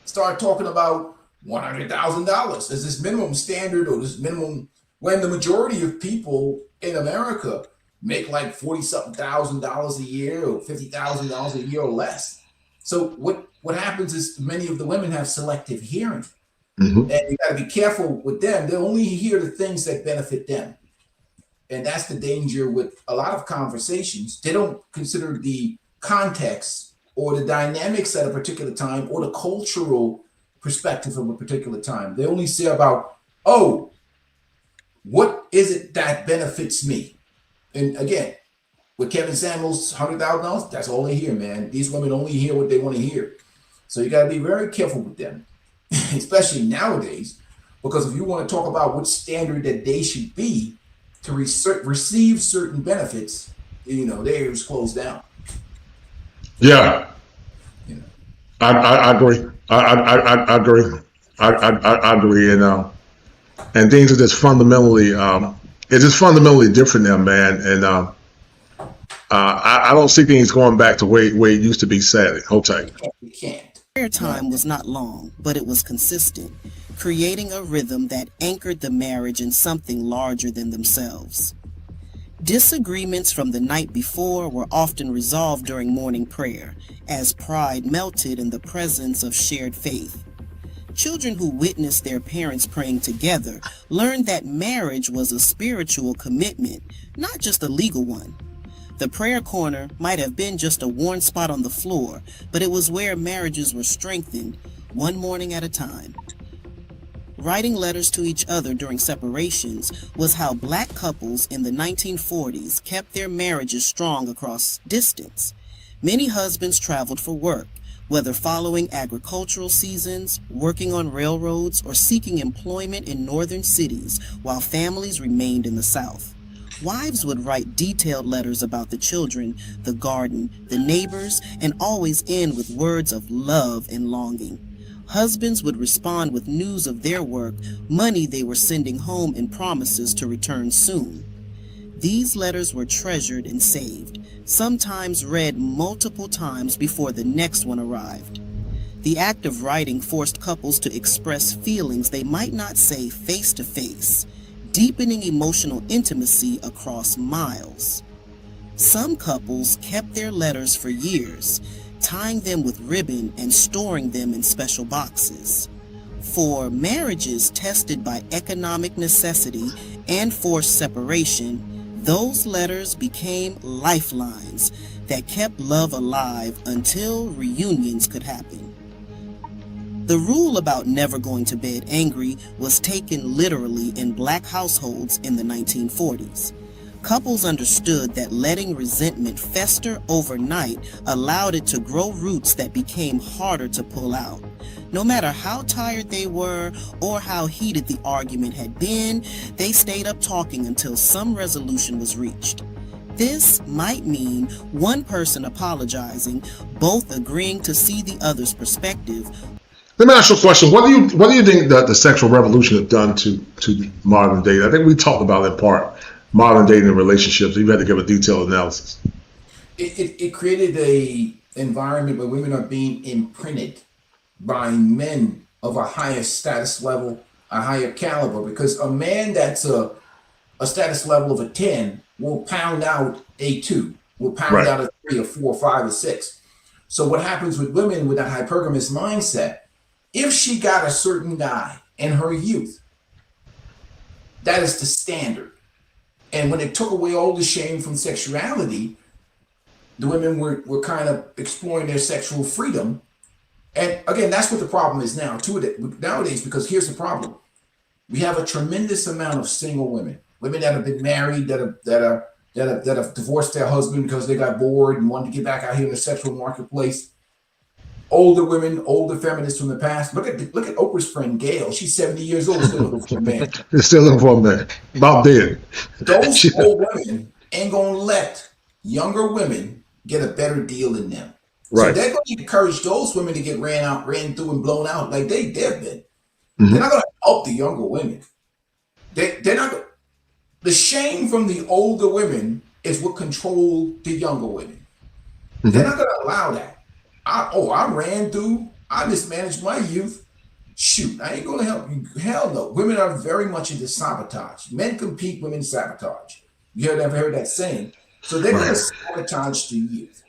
start talking about $100,000 as this minimum standard or this minimum, when the majority of people in America make like $40-something thousand a year or $50,000 a year or less. So what happens is many of the women have selective hearing, and you got to be careful with them. They only hear the things that benefit them, and that's the danger with a lot of conversations. They don't consider the context or the dynamics at a particular time or the cultural perspective of a particular time. They only say about, oh, what is it that benefits me? And again, with Kevin Samuels, $100,000, that's all they hear, man. These women only hear what they want to hear. So you got to be very careful with them, especially nowadays, because if you want to talk about what standard that they should be to receive certain benefits, their ears closed down. Yeah, I agree. I agree. I agree. And things are just fundamentally, it's just fundamentally different now, man. And I don't see things going back to where it used to be. Sadly, hold tight. You can't. Prayer time was not long, but it was consistent, creating a rhythm that anchored the marriage in something larger than themselves. Disagreements from the night before were often resolved during morning prayer, as pride melted in the presence of shared faith. Children who witnessed their parents praying together learned that marriage was a spiritual commitment, not just a legal one. The prayer corner might have been just a worn spot on the floor, but it was where marriages were strengthened, one morning at a time. Writing letters to each other during separations was how black couples in the 1940s kept their marriages strong across distance. Many husbands traveled for work, whether following agricultural seasons, working on railroads, or seeking employment in northern cities, while families remained in the South. Wives would write detailed letters about the children, the garden, the neighbors, and always end with words of love and longing. Husbands would respond with news of their work, money they were sending home, and promises to return soon. These letters were treasured and saved, sometimes read multiple times before the next one arrived. The act of writing forced couples to express feelings they might not say face to face, deepening emotional intimacy across miles. Some couples kept their letters for years, tying them with ribbon and storing them in special boxes. For marriages tested by economic necessity and forced separation, those letters became lifelines that kept love alive until reunions could happen. The rule about never going to bed angry was taken literally in black households in the 1940s. Couples understood that letting resentment fester overnight allowed it to grow roots that became harder to pull out. No matter how tired they were or how heated the argument had been, they stayed up talking until some resolution was reached. This might mean one person apologizing, both agreeing to see the other's perspective. Let me ask you a question. What do you think that the sexual revolution has done to modern dating? I think we talked about in part modern dating and relationships. You had to give a detailed analysis. It created a environment where women are being imprinted by men of a higher status level, a higher caliber, because a man that's a status level of a 10 will pound out a 2, will pound out a 3 or 4 or 5 or 6. So what happens with women with that hypergamous mindset, if she got a certain guy in her youth That is the standard. And when it took away all the shame from sexuality, the women were kind of exploring their sexual freedom. And again, that's what the problem is now too nowadays, because here's the problem. We have a tremendous amount of single women that have been married, that have divorced their husband because they got bored and wanted to get back out here in the sexual marketplace. Older women, older feminists from the past. Look at Oprah's friend Gail. She's 70 years old, still looking for a man. Still looking for a man. About dead. Those old women ain't gonna let younger women get a better deal than them. So Right. they're going to encourage those women to get ran through and blown out like they've been. Mhm. They're not going to help the younger women. They're not. The shame from the older women is what control the younger women. They're not going to allow that. I ran through. I mismanaged my youth. Shoot, I ain't going to help you. Hell no. Women are very much into sabotage. Men compete, women sabotage. You ever heard that saying? So they're going to sabotage the youth.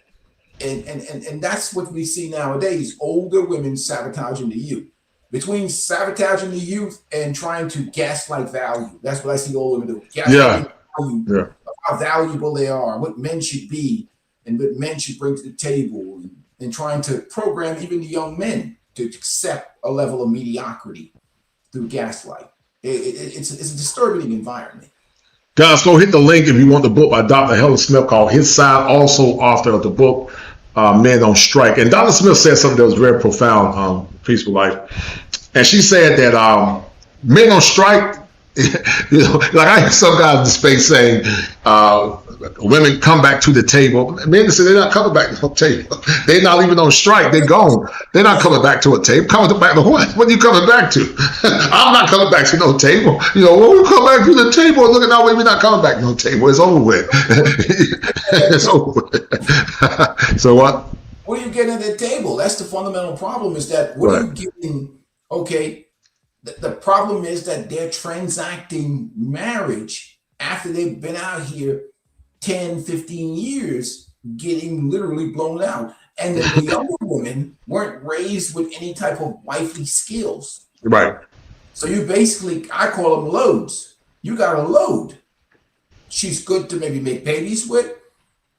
And that's what we see nowadays, older women sabotaging the youth. Between sabotaging the youth and trying to gaslight value. That's what I see older women do. Gaslight value of how valuable they are, what men should be, and what men should bring to the table, and trying to program even the young men to accept a level of mediocrity through gaslight. It's a disturbing environment. Guys, go hit the link if you want the book by Dr. Helen Smith called His Side, also author of the book Men on Strike. And Dr. Smith said something that was very profound, Peaceful Life. And she said that men on strike, you know, like I hear some guys in the space saying women come back to the table. Men say they're not coming back to the table. They're not even on strike. They're gone. They're not coming back to a table. Coming back to what? What are you coming back to? I'm not coming back to no table. You know, when we come back to the table, look at that way, we're not coming back to no table. It's over with. It's over with. So what? What are you getting at the table? That's the fundamental problem, is that what are you getting? Okay, the problem is that they're transacting marriage after they've been out here 10, 15 years, getting literally blown out. And the younger women weren't raised with any type of wifely skills. Right. So you basically, I call them loads. You got a load. She's good to maybe make babies with,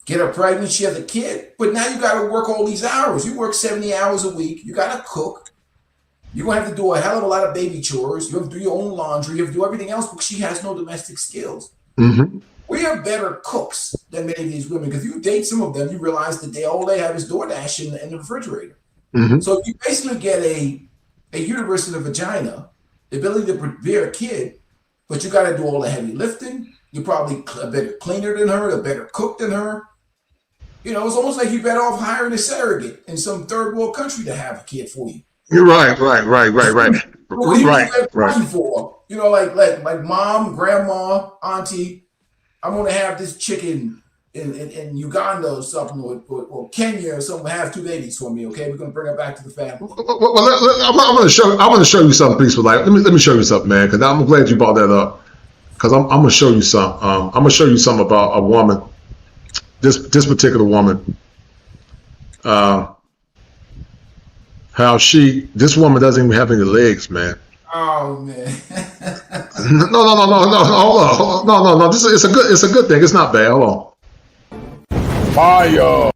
get her pregnant, she has a kid, but now you got to work all these hours. You work 70 hours a week. You got to cook. You're going to have to do a hell of a lot of baby chores. You have to do your own laundry. You have to do everything else because she has no domestic skills. Mm-hmm. We are better cooks than many of these women, because if you date some of them, you realize that all they have is DoorDash in the refrigerator. Mm-hmm. So you basically get a uterus and a vagina, the ability to bear a kid, but you got to do all the heavy lifting. You're probably a better cleaner than her, a better cook than her. You know, it's almost like you're better off hiring a surrogate in some third world country to have a kid for you. You're right. Right. For? You know, like mom, grandma, auntie, I'm gonna have this chicken in Uganda or something, or Kenya or something. Have 2 babies for me, okay? We're gonna bring her back to the family. Well, I'm gonna show you something, Peaceful Life. Let me show you something, man, because I'm glad you brought that up. Because I'm gonna show you something. I'm gonna show you something about a woman. This particular woman. How this woman doesn't even have any legs, man. Oh man. No. Hold on. No. It's a good thing. It's not bad. Hold on. Fire.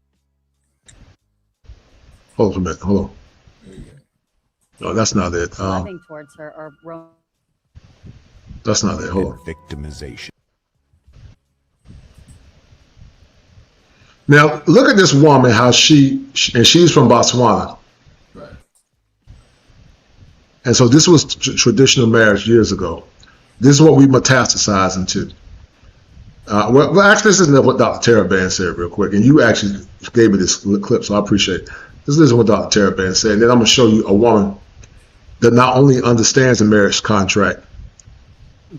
Hold on a minute. Hold on. No, that's not it. Loving towards her or That's not it. Hold on. Victimization. Now look at this woman. How she's from Botswana. Right. And so this was traditional marriage years ago. This is what we metastasize into. Well, actually, this isn't what Dr. Taraban said real quick. And you actually gave me this clip, so I appreciate it. This is what Dr. Taraban said. And then I'm going to show you a woman that not only understands the marriage contract,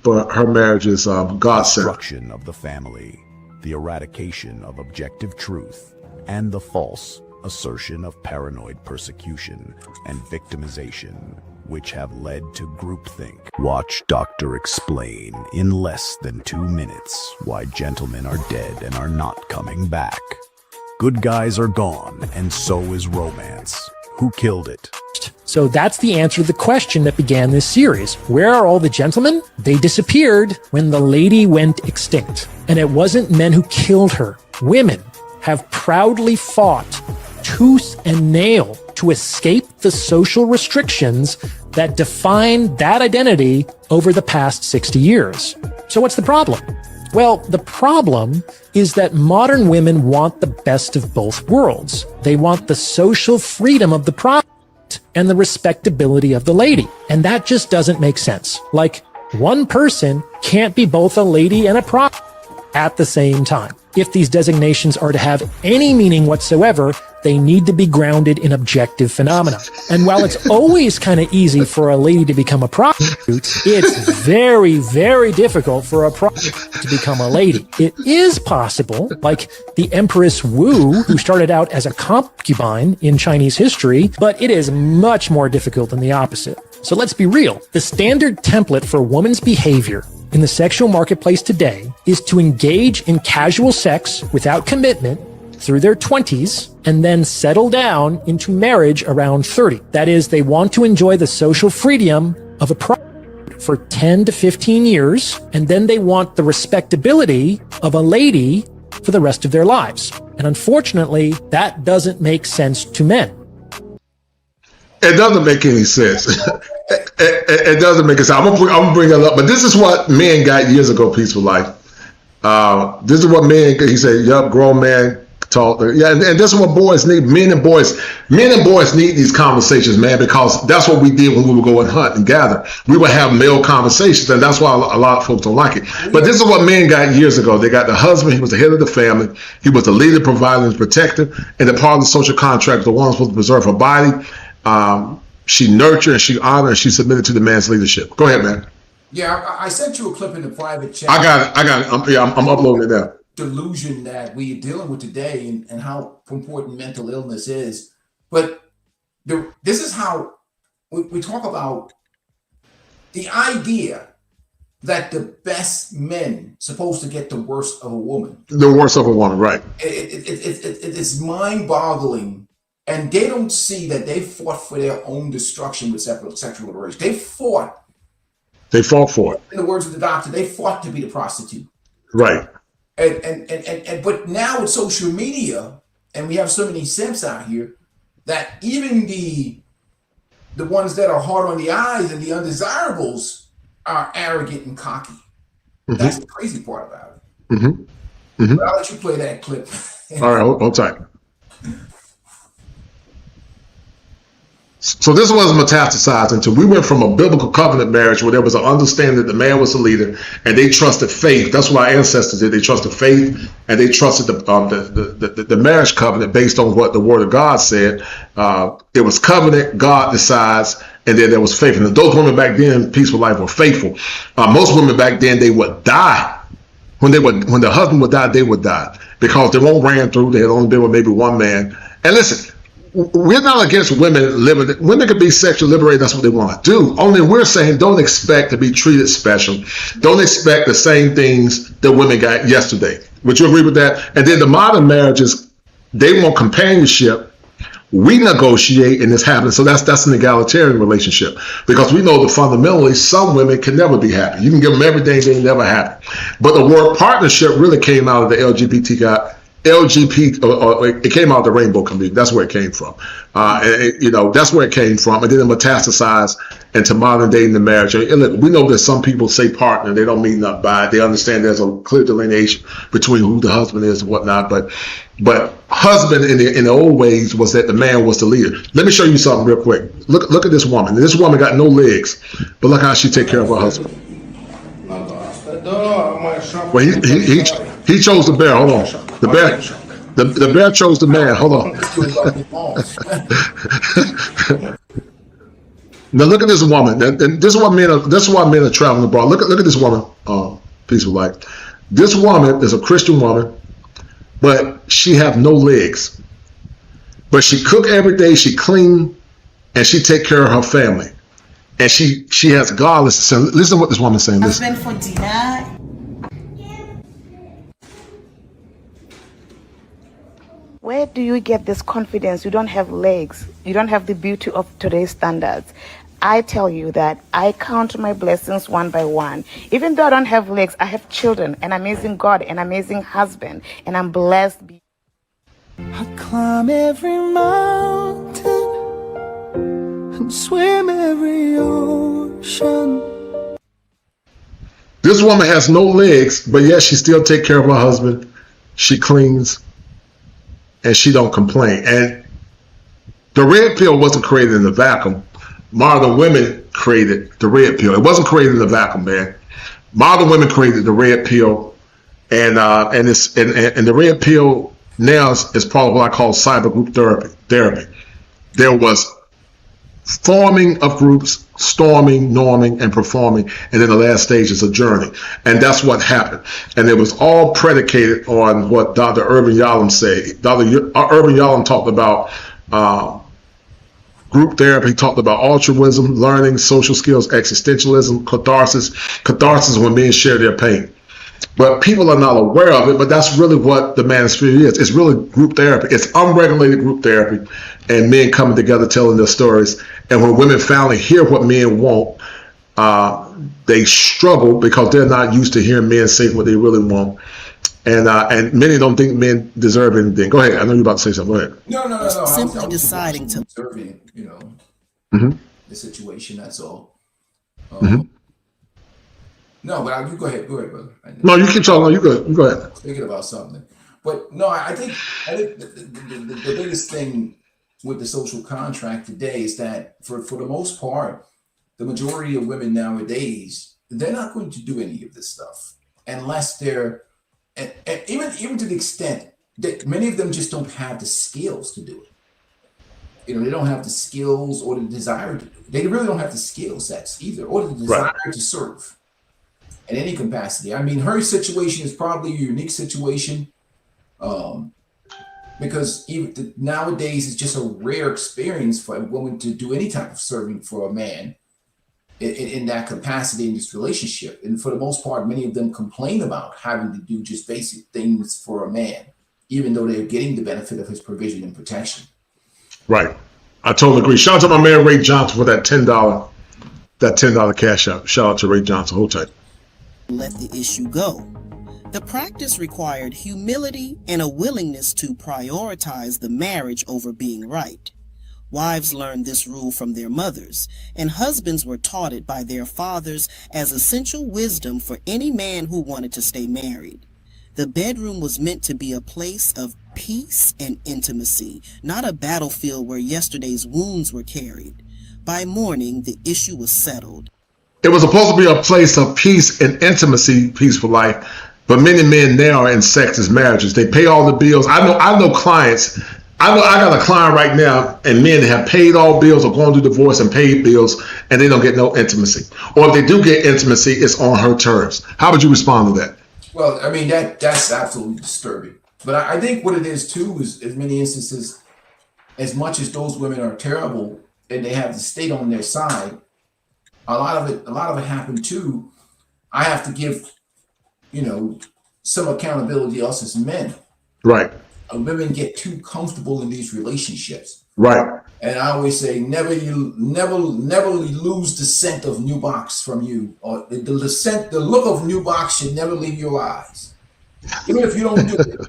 but her marriage is God-centered. Destruction of the family, the eradication of objective truth, and the false assertion of paranoid persecution and victimization, which have led to groupthink. Watch Doctor explain in less than 2 minutes why gentlemen are dead and are not coming back. Good guys are gone, and so is romance. Who killed it? So that's the answer to the question that began this series. Where are all the gentlemen? They disappeared when the lady went extinct. And it wasn't men who killed her. Women have proudly fought tooth and nail to escape the social restrictions that define that identity over the past 60 years. So what's the problem? Well, the problem is that modern women want the best of both worlds. They want the social freedom of the prostitute and the respectability of the lady. And that just doesn't make sense. Like, one person can't be both a lady and a prostitute at the same time. If these designations are to have any meaning whatsoever, they need to be grounded in objective phenomena. And while it's always kind of easy for a lady to become a prostitute, it's very, very difficult for a prostitute to become a lady. It is possible, like the Empress Wu, who started out as a concubine in Chinese history, but it is much more difficult than the opposite. So let's be real. The standard template for a woman's behavior in the sexual marketplace today is to engage in casual sex without commitment through their 20s and then settle down into marriage around 30. That is, they want to enjoy the social freedom of a prostitute for 10 to 15 years, and then they want the respectability of a lady for the rest of their lives. And unfortunately, that doesn't make sense to men. It doesn't make any sense. It doesn't make sense. I'm gonna bring it up, but this is what men got years ago. Peaceful life. This is what men. He said, "Yup, grown man talk." Yeah, and this is what boys need. Men and boys need these conversations, man, because that's what we did when we would go and hunt and gather. We would have male conversations, and that's why a lot of folks don't like it. But this is what men got years ago. They got the husband. He was the head of the family. He was the leader, provider, and protector, and the part of the social contract, the one supposed to preserve her body. She nurtured and she honored and she submitted to the man's leadership. Go ahead, man. Yeah, I sent you a clip in the private chat. I got it. I'm uploading it now. Delusion that we are dealing with today and how important mental illness is. But this is how we talk about the idea that the best men supposed to get the worst of a woman. The worst of a woman, right. It's mind-boggling. And they don't see that they fought for their own destruction with sexual liberation. They fought for it. In the words of the doctor, they fought to be the prostitute. Right. And but now with social media, and we have so many simps out here, that even the ones that are hard on the eyes and the undesirables are arrogant and cocky. Mm-hmm. That's the crazy part about it. Mm-hmm. Mm-hmm. But I'll let you play that clip. All right, hold tight. So this was metastasized into, we went from a biblical covenant marriage where there was an understanding that the man was the leader and they trusted faith. That's what our ancestors did. They trusted faith and they trusted the marriage covenant based on what the word of God said. It was covenant, God decides, and then there was faith. And those women back then, Peaceful Life, were faithful. Most women back then, they would die. When the husband would die, they would die because they won't ran through. They had only been with maybe one man. And listen, we're not against women living. Women can be sexually liberated. That's what they want to do. Only we're saying don't expect to be treated special. Don't expect the same things that women got yesterday. Would you agree with that? And then the modern marriages, they want companionship. We negotiate and it's happening. So that's an egalitarian relationship because we know that fundamentally some women can never be happy. You can give them everything, they never happy. But the word partnership really came out of the LGBT, it came out of the rainbow community. That's where it came from. That's where it came from. And then it metastasized into modern day in the marriage. And look, we know that some people say partner, they don't mean nothing by it. They understand there's a clear delineation between who the husband is and whatnot. But husband in the old ways was that the man was the leader. Let me show you something real quick. Look at this woman. This woman got no legs, but look how she take care of her husband. Well, he chose the bear. Hold on. The bear chose the man. Hold on. Now look at this woman. And this is why men are traveling abroad. Look at this woman. Peaceful Life. This woman is a Christian woman, but she have no legs. But she cook every day. She clean, and she take care of her family. And she has godless. Listen to what this woman's saying. Listen. Husband for dinner. Where do you get this confidence? You don't have legs. You don't have the beauty of today's standards. I tell you that I count my blessings one by one. Even though I don't have legs, I have children, an amazing God, an amazing husband, and I'm blessed. I climb every mountain and swim every ocean. This woman has no legs, but yet she still take care of her husband. She cleans, and she don't complain. And the red pill wasn't created in a vacuum. Modern women created the red pill. It wasn't created in a vacuum, man. Modern women created the red pill, and the red pill now is part of what I call cyber group therapy. There was forming of groups, storming, norming, and performing, and then the last stage is a journey. And that's what happened. And it was all predicated on what Dr. Irvin Yalom said. Dr. Irvin Yalom talked about group therapy. He talked about altruism, learning, social skills, existentialism, catharsis. Catharsis when men share their pain. But people are not aware of it, but that's really what the manosphere is. It's really group therapy. It's unregulated group therapy, and men coming together telling their stories. And when women finally hear what men want, they struggle because they're not used to hearing men say what they really want. And many don't think men deserve anything. Go ahead. I know you're about to say something. Go ahead. No. Simply deciding to observing, Mhm. the situation. That's all. Mhm. No, but you go ahead. Go ahead, brother. No, you keep talking. You go ahead. Thinking about something, but no, I think the biggest thing with the social contract today is that for the most part, the majority of women nowadays, they're not going to do any of this stuff unless they're, and even to the extent that many of them just don't have the skills to do it. They don't have the skills or the desire to do it. They really don't have the skill sets either, or the desire to serve in any capacity. I mean, her situation is probably a unique situation, because even nowadays it's just a rare experience for a woman to do any type of serving for a man in that capacity in this relationship. And for the most part, many of them complain about having to do just basic things for a man, even though they're getting the benefit of his provision and protection. Right. I totally agree. Shout out to my man Ray Johnson for that $10 cash out. Shout out to Ray Johnson. Hold tight. let the issue go. The practice required humility and a willingness to prioritize the marriage over being right. Wives learned this rule from their mothers, and husbands were taught it by their fathers as essential wisdom for any man who wanted to stay married. The bedroom was meant to be a place of peace and intimacy, not a battlefield where yesterday's wounds were carried. By morning, the issue was settled. It was supposed to be a place of peace and intimacy, peaceful life, but many men now are in sexist marriages. They pay all the bills. I know clients. I got a client right now, and men have paid all bills or going through divorce and paid bills, and they don't get no intimacy. Or if they do get intimacy, it's on her terms. How would you respond to that? Well, I mean, that's absolutely disturbing. But I think what it is too is, in many instances, as much as those women are terrible and they have the state on their side, a lot of it happened too. I have to give, some accountability to us as men. Right. Women get too comfortable in these relationships. Right. And I always say, never lose the scent of new box from you, or the look of new box should never leave your eyes. Even if you don't do it,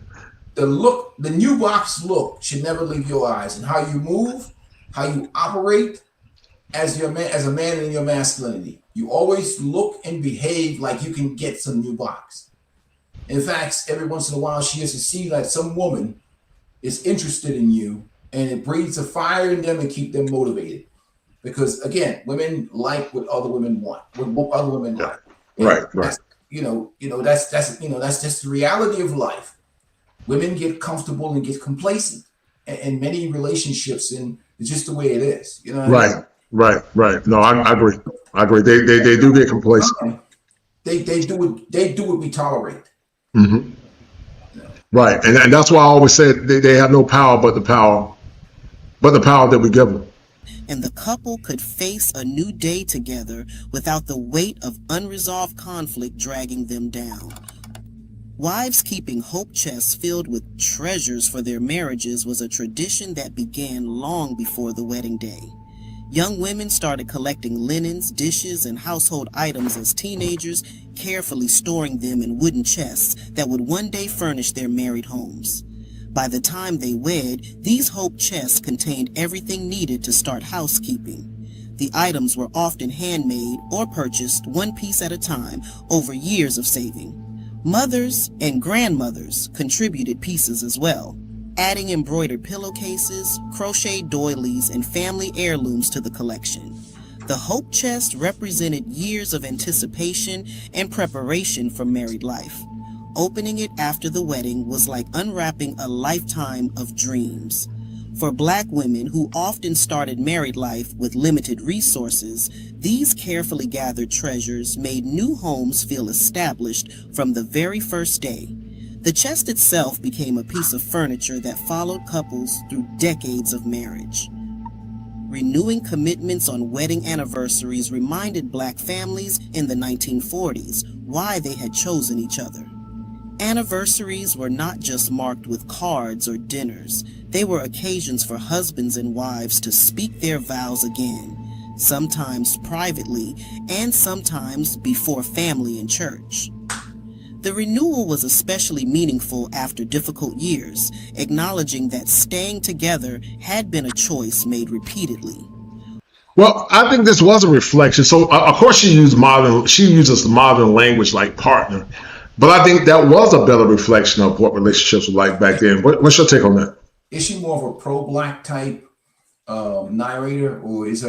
the new box look should never leave your eyes, and how you move, how you operate as a man in your masculinity. You always look and behave like you can get some new box. In fact, every once in a while, she has to see that some woman is interested in you, and it breeds a fire in them and keep them motivated. Because again, women like what other women want, what other women like. Right. That's just the reality of life. Women get comfortable and get complacent in many relationships, and it's just the way it is. Right. No, I agree. They do get complacent. They do what we tolerate. Mm-hmm. Right, and that's why I always said they have no power but the power that we give them. And the couple could face a new day together without the weight of unresolved conflict dragging them down. Wives keeping hope chests filled with treasures for their marriages was a tradition that began long before the wedding day. Young women started collecting linens, dishes, and household items as teenagers, carefully storing them in wooden chests that would one day furnish their married homes. By the time they wed, these hope chests contained everything needed to start housekeeping. The items were often handmade or purchased one piece at a time over years of saving. Mothers and grandmothers contributed pieces as well, adding embroidered pillowcases, crocheted doilies, and family heirlooms to the collection. The hope chest represented years of anticipation and preparation for married life. Opening it after the wedding was like unwrapping a lifetime of dreams. For Black women who often started married life with limited resources, these carefully gathered treasures made new homes feel established from the very first day. The chest itself became a piece of furniture that followed couples through decades of marriage. Renewing commitments on wedding anniversaries reminded Black families in the 1940s why they had chosen each other. Anniversaries were not just marked with cards or dinners. They were occasions for husbands and wives to speak their vows again, sometimes privately and sometimes before family and church. The renewal was especially meaningful after difficult years, acknowledging that staying together had been a choice made repeatedly. Well, I think this was a reflection. So, of course, she uses modern language like partner, but I think that was a better reflection of what relationships were like back then. What's your take on that? Is she more of a pro-Black type narrator, or is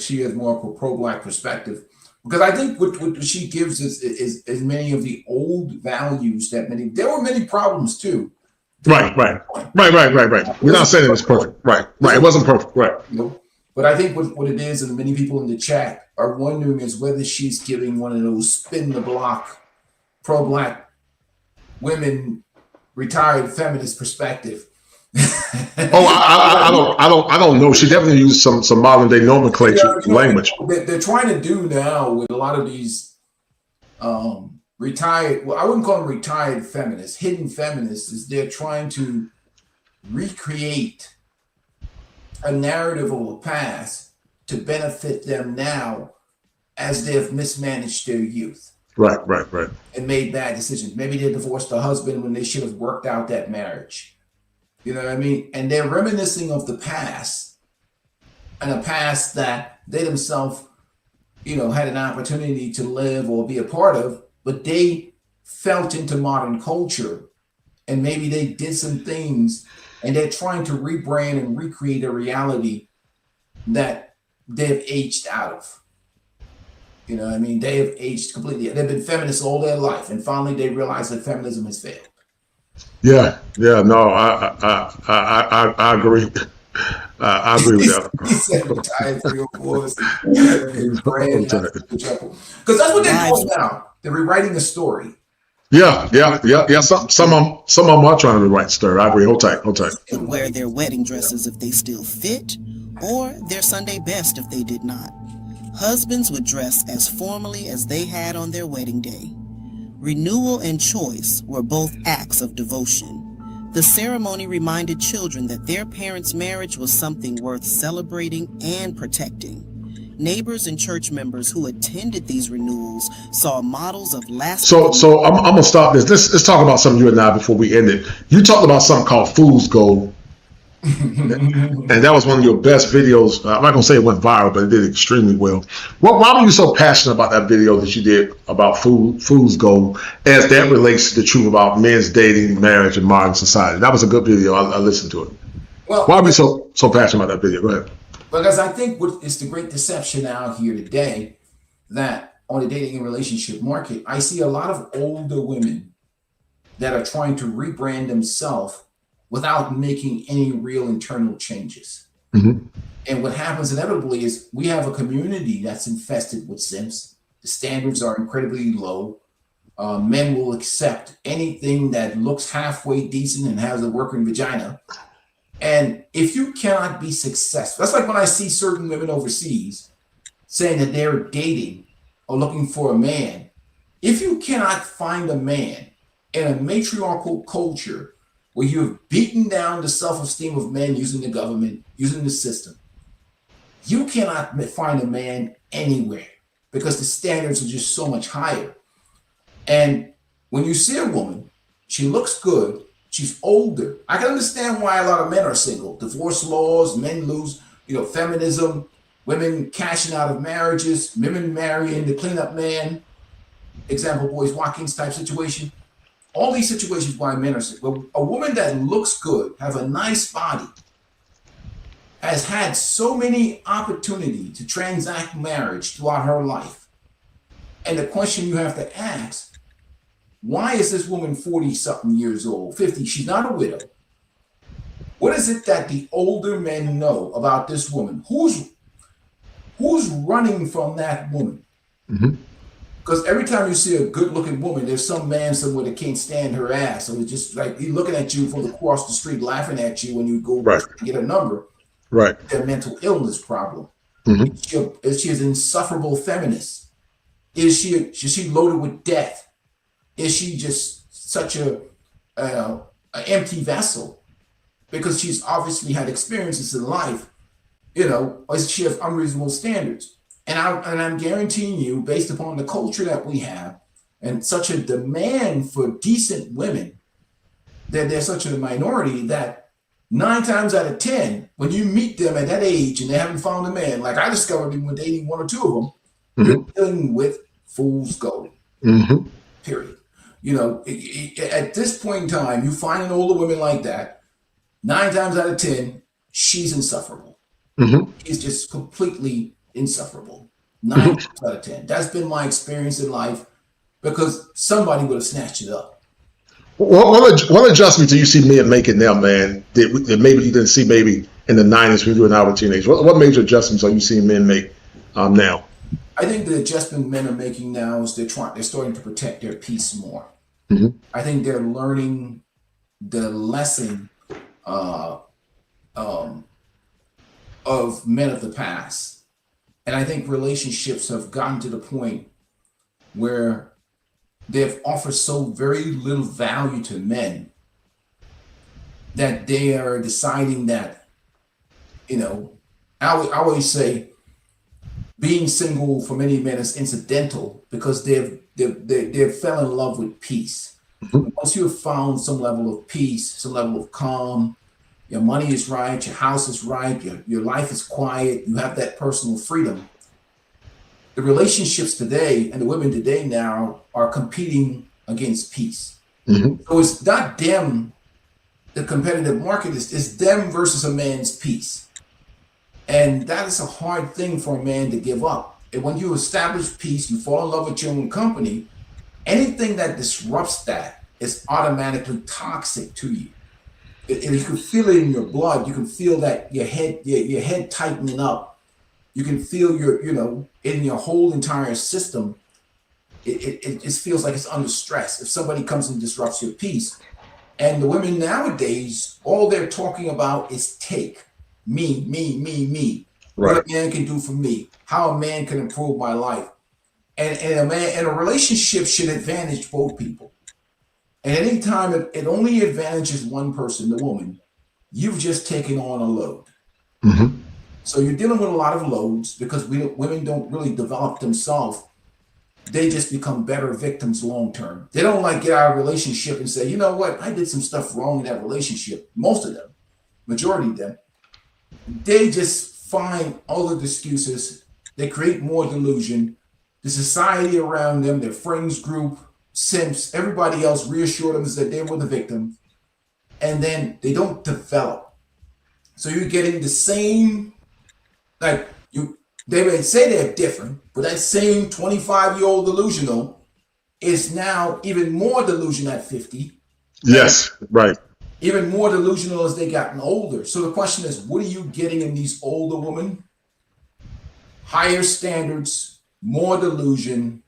she has more of a pro-Black perspective? Because I think what she gives is many of the old values that there were many problems too. Right. We're not saying it was perfect. Right. It wasn't perfect. Right. You know? But I think what it is, and many people in the chat are wondering, is whether she's giving one of those spin the block pro-Black women retired feminist perspective. I don't know. She definitely used some modern day nomenclature language. They're trying to do now with a lot of these retired. Well, I wouldn't call them retired feminists. Hidden feminists is they're trying to recreate a narrative of a past to benefit them now, as they've mismanaged their youth. Right. And made bad decisions. Maybe they divorced the husband when they should have worked out that marriage. You know what I mean? And they're reminiscing of the past, and a past that they themselves, had an opportunity to live or be a part of, but they felt into modern culture, and maybe they did some things, and they're trying to rebrand and recreate a reality that they've aged out of. You know what I mean? They have aged completely. They've been feminists all their life, and finally they realize that feminism has failed. Yeah, no, I agree. I agree with that. Because that's what they're doing now. They're rewriting the story. Yeah. Some of them are trying to rewrite the story. I agree. Hold tight. Wear their wedding dresses if they still fit, or their Sunday best if they did not. Husbands would dress as formally as they had on their wedding day. Renewal and choice were both acts of devotion. The ceremony reminded children that their parents' marriage was something worth celebrating and protecting. Neighbors and church members who attended these renewals saw models of lasting... So I'm going to stop this. Let's talk about something you and I before we end it. You talked about something called Fool's Gold. And that was one of your best videos. I'm not going to say it went viral, but it did extremely well. Why were you so passionate about that video that you did about Fool's Gold as that relates to the truth about men's dating, marriage, and modern society? That was a good video. I listened to it. Well, why are we so passionate about that video? Go ahead. Because I think what is the great deception out here today, that on the dating and relationship market, I see a lot of older women that are trying to rebrand themselves without making any real internal changes. Mm-hmm. And what happens inevitably is we have a community that's infested with simps. The standards are incredibly low. Men will accept anything that looks halfway decent and has a working vagina. And if you cannot be successful, that's like when I see certain women overseas saying that they're dating or looking for a man. If you cannot find a man in a matriarchal culture where you've beaten down the self-esteem of men using the government, using the system, you cannot find a man anywhere because the standards are just so much higher. And when you see a woman, she looks good, she's older. I can understand why a lot of men are single. Divorce laws, men lose, feminism, women cashing out of marriages, women marrying the cleanup man, example, Boys Watkins type situation. All these situations why men are single. A woman that looks good, has a nice body, has had so many opportunities to transact marriage throughout her life. And the question you have to ask, why is this woman 40-something years old, 50? She's not a widow. What is it that the older men know about this woman? Who's running from that woman? Because every time you see a good-looking woman, there's some man somewhere that can't stand her ass. So it's just like he's looking at you from across the street, laughing at you when you go to get a number. Right. Their mental illness problem. Is she an insufferable feminist? Is she loaded with death? Is she just such a empty vessel because she's obviously had experiences in life, or she has unreasonable standards? And I'm guaranteeing you, based upon the culture that we have and such a demand for decent women, that they're such a minority that 9 times out of 10, when you meet them at that age and they haven't found a man, like I discovered even when dating 1 or 2 of them, you're dealing with fool's gold. Period. At this point in time, you find an older woman like that, 9 times out of 10, she's insufferable. She's just completely insufferable. 9 times out of 10. That's been my experience in life because somebody would have snatched it up. What adjustment do you see men making now, man, that maybe you didn't see maybe in the 90s when you and I were teenagers? What major adjustments are you seeing men make now? I think the adjustment men are making now is they're starting to protect their peace more. I think they're learning the lesson of men of the past. And I think relationships have gotten to the point where they've offered so very little value to men that they are deciding that, I always say being single for many men is incidental because they've fell in love with peace. Once you have found some level of peace, some level of calm, your money is right, your house is right, your life is quiet, you have that personal freedom. The relationships today and the women today now are competing against peace. So it's not them, the competitive market, it's them versus a man's peace. And that is a hard thing for a man to give up. And when you establish peace, you fall in love with your own company, anything that disrupts that is automatically toxic to you. And you can feel it in your blood. You can feel that your head tightening up. You can feel in your whole entire system, it just feels like it's under stress if somebody comes and disrupts your peace. And the women nowadays, all they're talking about is take. Me. Right. What a man can do for me, how a man can improve my life. And a relationship should advantage both people. And any time it only advantages one person, the woman, you've just taken on a load. So you're dealing with a lot of loads because women don't really develop themselves. They just become better victims long term. They don't get out of a relationship and say, you know what, I did some stuff wrong in that relationship. Most of them, majority of them, they just find other excuses. They create more delusion. The society around them, their friends group, simps, everybody else reassure them that they were the victim. And then they don't develop. So you're getting the same, they may say they're different, but that same 25-year-old delusional is now even more delusional at 50. Yes, right. Even more delusional as they gotten older. So the question is, what are you getting in these older women? Higher standards, more delusion,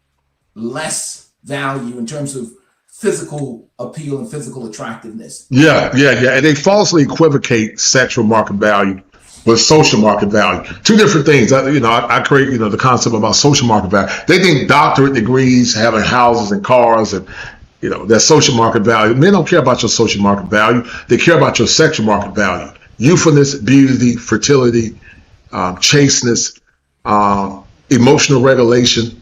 less value in terms of physical appeal and physical attractiveness. Yeah. And they falsely equivocate sexual market value with social market value. 2 different things. I create, the concept about social market value. They think doctorate degrees, having houses and cars and their social market value. Men don't care about your social market value. They care about your sexual market value. Youthfulness, beauty, fertility, chasteness, emotional regulation,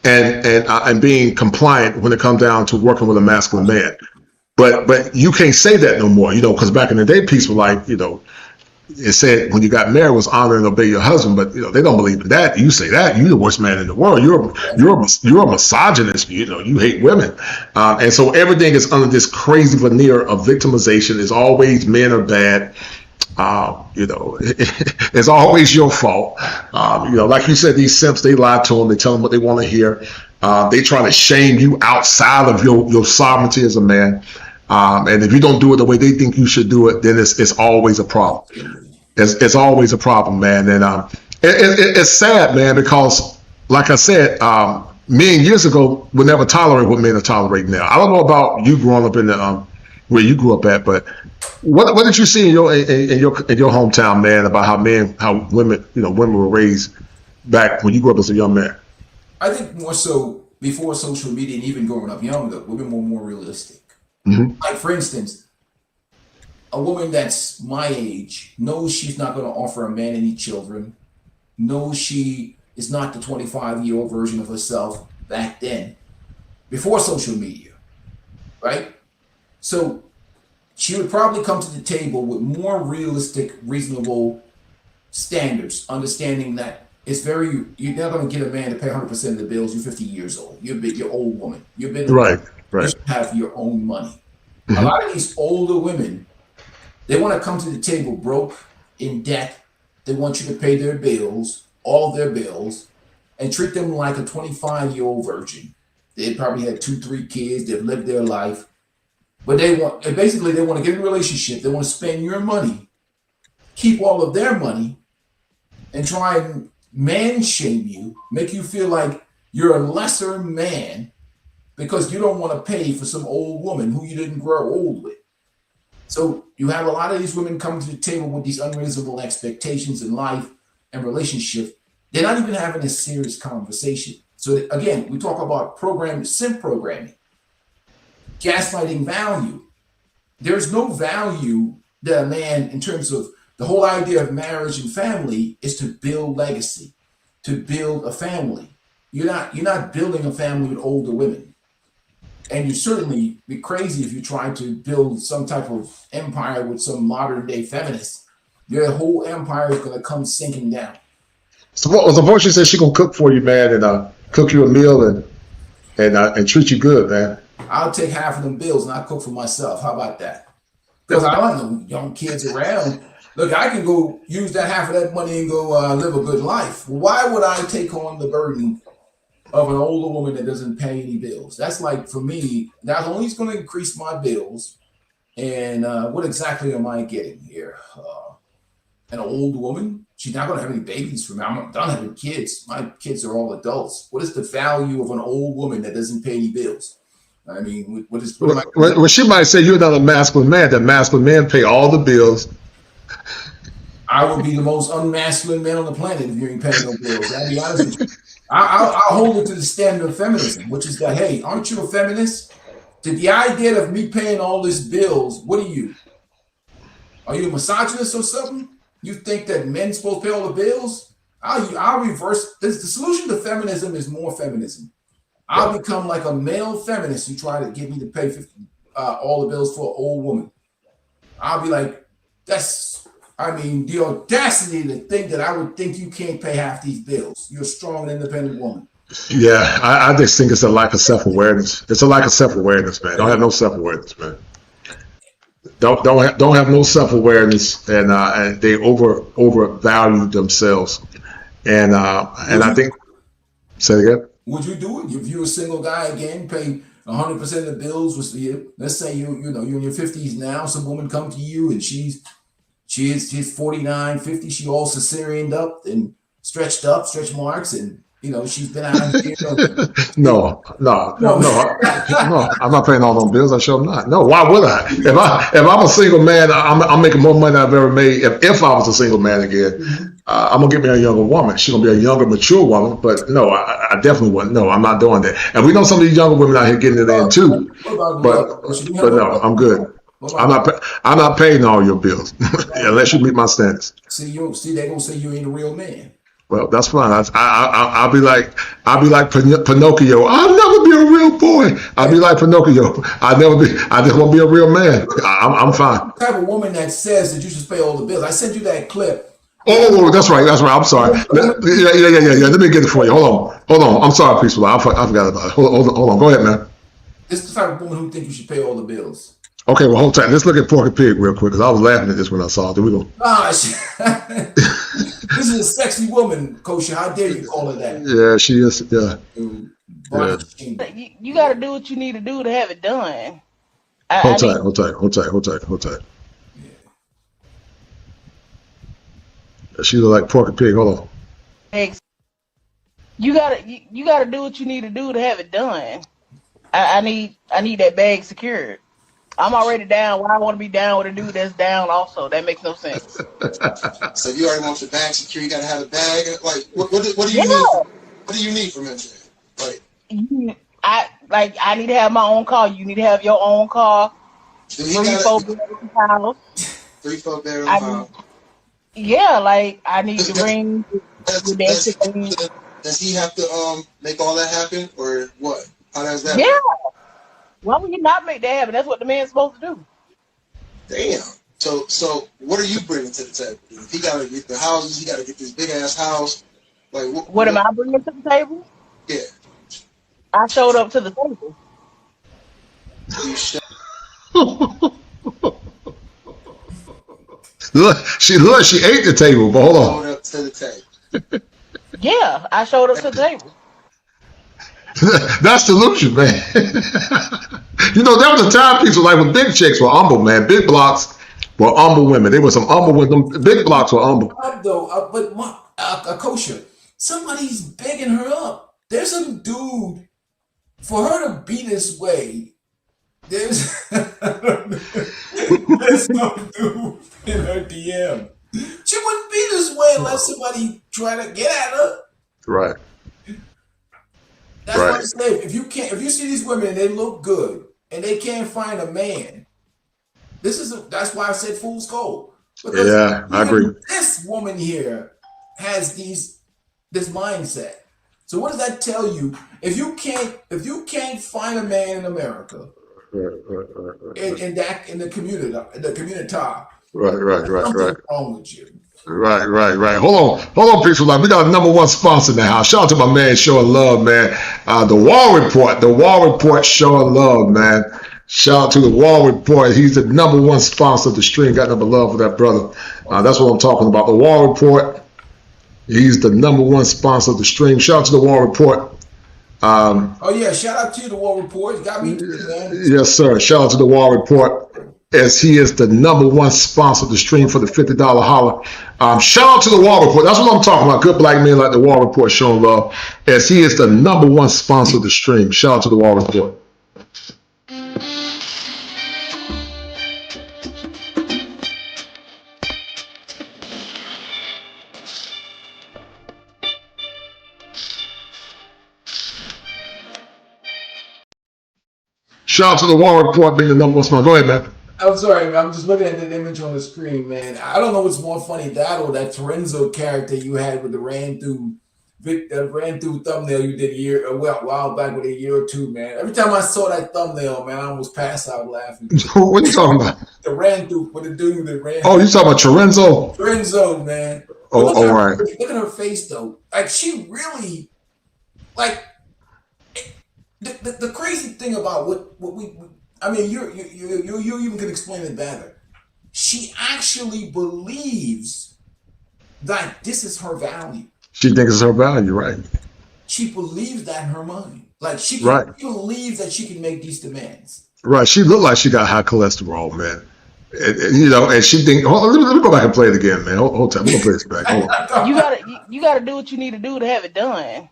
and being compliant when it comes down to working with a masculine man. But you can't say that no more, because back in the day, people like, it said when you got married was honor and obey your husband, but they don't believe in that. You say that, you're the worst man in the world. You're a misogynist. You hate women, and so everything is under this crazy veneer of victimization. It's always men are bad. It's always your fault. Like you said, these simps, they lie to them. They tell them what they want to hear. They try to shame you outside of your sovereignty as a man. And if you don't do it the way they think you should do it, then it's always a problem. It's always a problem, man. And it's sad, man, because like I said, men years ago would never tolerate what men are tolerating now. I don't know about you growing up in the where you grew up at, but what did you see in your hometown, man, about how women were raised back when you grew up as a young man? I think more so before social media and even growing up younger, women were more realistic. Mm-hmm. Like, for instance, a woman that's my age knows she's not going to offer a man any children, knows she is not the 25-year-old version of herself back then, before social media, right? So she would probably come to the table with more realistic, reasonable standards, understanding that you're not going to get a man to pay 100% of the bills. You're 50 years old. You're old woman. You've been right. You should have your own money. Mm-hmm. A lot of these older women, they want to come to the table broke, in debt. They want you to pay their bills, all their bills, and treat them like a 25-year-old virgin. They probably had 2-3 kids. They've lived their life. But they want to get in a relationship. They want to spend your money, keep all of their money, and try and man shame you, make you feel like you're a lesser man because you don't want to pay for some old woman who you didn't grow old with. So you have a lot of these women come to the table with these unreasonable expectations in life and relationship. They're not even having a serious conversation. So again, we talk about simp programming, gaslighting value. There's no value that a man, in terms of the whole idea of marriage and family, is to build legacy, to build a family. You're not building a family with older women. And you certainly be crazy if you try to build some type of empire with some modern day feminists. Your whole empire is going to come sinking down. So what she said she gonna cook for you, man, and cook you a meal and treat you good, man. I'll take half of them bills and I'll cook for myself. How about that? Because I don't know young kids around. Look, I can go use that half of that money and go live a good life. Why would I take on the burden of an older woman that doesn't pay any bills? That's like, for me, not only is going to increase my bills, and what exactly am I getting here? An old woman? She's not going to have any babies for me. I'm done having kids. My kids are all adults. What is the value of an old woman that doesn't pay any bills? I mean, well, she might say you're not a masculine man. That masculine men pay all the bills. I would be the most unmasculine man on the planet if you ain't paying no bills. I'll be honest with you. I'll hold it to the standard of feminism, which is that, hey, aren't you a feminist? To the idea of me paying all these bills, what are you? Are you a misogynist or something? You think that men's supposed to pay all the bills? I'll reverse. The solution to feminism is more feminism. I'll become like a male feminist who try to get me to pay all the bills for an old woman. I'll be like, the audacity to think that I would think you can't pay half these bills. You're a strong and independent woman. Yeah, I just think it's a lack of self-awareness. It's a lack of self-awareness, man. Don't have no self-awareness, man. Don't have no self-awareness, and they overvalue themselves. And I think, say it again. Would you do it if you're a single guy again, pay 100% of the bills? Let's say you're in your 50s now. Some woman come to you and she's 49, 50. She all Caesareaned up and stretch marks, and You know, she's been out here. No, I'm not paying all those bills. I sure am not. No, why would I? If I'm a single man, I'm making more money than I've ever made. If I was a single man again, I'm gonna get me a younger woman. She's gonna be a younger, mature woman. But no, I definitely wouldn't. No, I'm not doing that. And we know some of these younger women out here getting it in too. But no, I'm good. I'm not paying all your bills unless you meet my standards. See, they're gonna say you ain't a real man. Well, that's fine. I'll be like Pinocchio. I'll never be a real boy. I'll be like Pinocchio. I just won't be a real man. I'm fine. The type of woman that says that you should pay all the bills. I sent you that clip. Oh, that's right. I'm sorry. Yeah. Let me get it for you. Hold on. I'm sorry, peaceful. I forgot about it. Hold on. Go ahead, man. This is the type of woman who think you should pay all the bills. Okay, well, hold tight. Let's look at Porky Pig real quick because I was laughing at this when I saw it. There we go. This is a sexy woman, Kosha. How dare you call her that? Yeah, she is. Yeah. You got to do what you need to do to have it done. Hold tight. She look like Porky Pig. Hold on. You gotta do what you need to do to have it done. I need that bag secured. I'm already down. Why I want to be down with a dude that's down also? That makes no sense. So you already want your bag secure. You gotta have a bag. Like what do you need? What do you need from him? Like I need to have my own car. You need to have your own car. 3-4 bedroom house. 3-4 bedroom house. Yeah, like I need to bring the dancing. Does he have to make all that happen, or what? How does that? Yeah. Why would you not make that happen? That's what the man's supposed to do. Damn. So what are you bringing to the table? If he got to get the houses, he got to get this big ass house. Like what am I bringing to the table? Yeah. I showed up to the table. Look, she ate the table, but hold on. Showed up to the table. Yeah, I showed up to the table. That's delusion, man. You know, there was a time people like when big chicks were humble, man. Big blocks were humble women. They were some humble women. Big blocks were humble. But Kosha, somebody's begging her up. There's some dude for her to be this way. There's no dude in her DM. She wouldn't be this way unless somebody try to get at her. Right. That's what I'm saying. If you see these women and they look good and they can't find a man, that's why I said fool's gold. Because yeah, I agree. This woman here has this mindset. So what does that tell you? If you can't find a man in America, in the community, right. Wrong with you. Right. Hold on, people. We got a #1 sponsor in the house. Shout out to my man showing love, man. The Wall Report showing love, man. Shout out to the Wall Report. He's the #1 sponsor of the stream. Got number love for that brother. That's what I'm talking about. The Wall Report. He's the #1 sponsor of the stream. Shout out to the Wall Report. Shout out to you, the Wall Report. You got me, man. Yes, sir. Shout out to the Wall Report, as he is the #1 sponsor of the stream for the $50 holler. Shout out to the Wall Report. That's what I'm talking about. Good black men like the Wall Report showing love, as he is the #1 sponsor of the stream. Shout out to the Wall Report. Shout out to the Wall Report being the #1 sponsor. Go ahead, man. I'm sorry, I'm just looking at the image on the screen, man. I don't know what's more funny, that or that Terenzo character you had with the ran through thumbnail you did a while back with a year or two, man. Every time I saw that thumbnail, man, I almost passed out laughing. What are you talking about? The ran through with the dude that ran. Oh, you talking about Terenzo? Terenzo, man. Oh, all right. Look at her face though. Like she really, like the crazy thing about what we. I mean, you even can explain it better. She actually believes that this is her value. She thinks it's her value, right? She believes that in her mind. Like she believes that she can make these demands. Right. She looked like she got high cholesterol, man. And she think. Let me go back and play it again, man. Hold time. We're gonna play this back. Hold on. You gotta do what you need to do to have it done.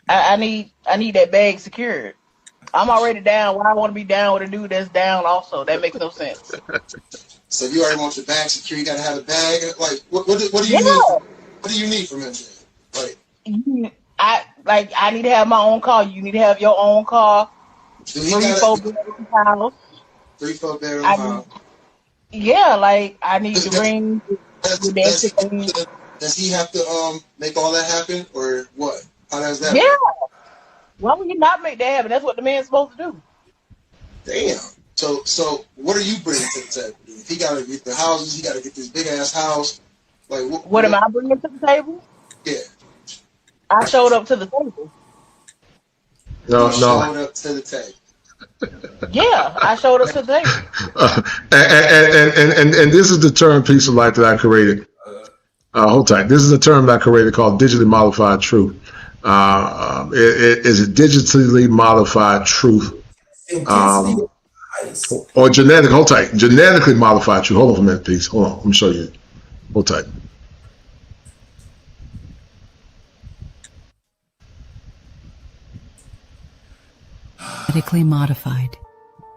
I need that bag secured. I'm already down. Why I want to be down with a dude that's down also? That makes no sense. So if you already want your bag secure, you gotta have a bag. Like, what do you Yeah. need? What do you need from him? Like, I need to have my own car. You need to have your own car. do he 3-4 got bedroom house. 3-4 bedroom I house? Yeah, like I need to bring with that chicken. Does he have to make all that happen, or what? How does that? Yeah. work? Why would you not make that happen? That's what the man's supposed to do. Damn. So what are you bringing to the table? If he gotta get the houses, he gotta get this big ass house. Like, What am I bringing to the table? Yeah. I showed up to the table. No, You no. showed up to the table. Yeah, I showed up to the table. And this is the term piece of life that I created. Hold tight. This is a term that I created called digitally modified truth. It is a digitally modified truth. Or genetic, hold tight. Genetically modified truth. Hold on for a minute, please. Hold on. Let me show you. Hold tight. Genetically modified.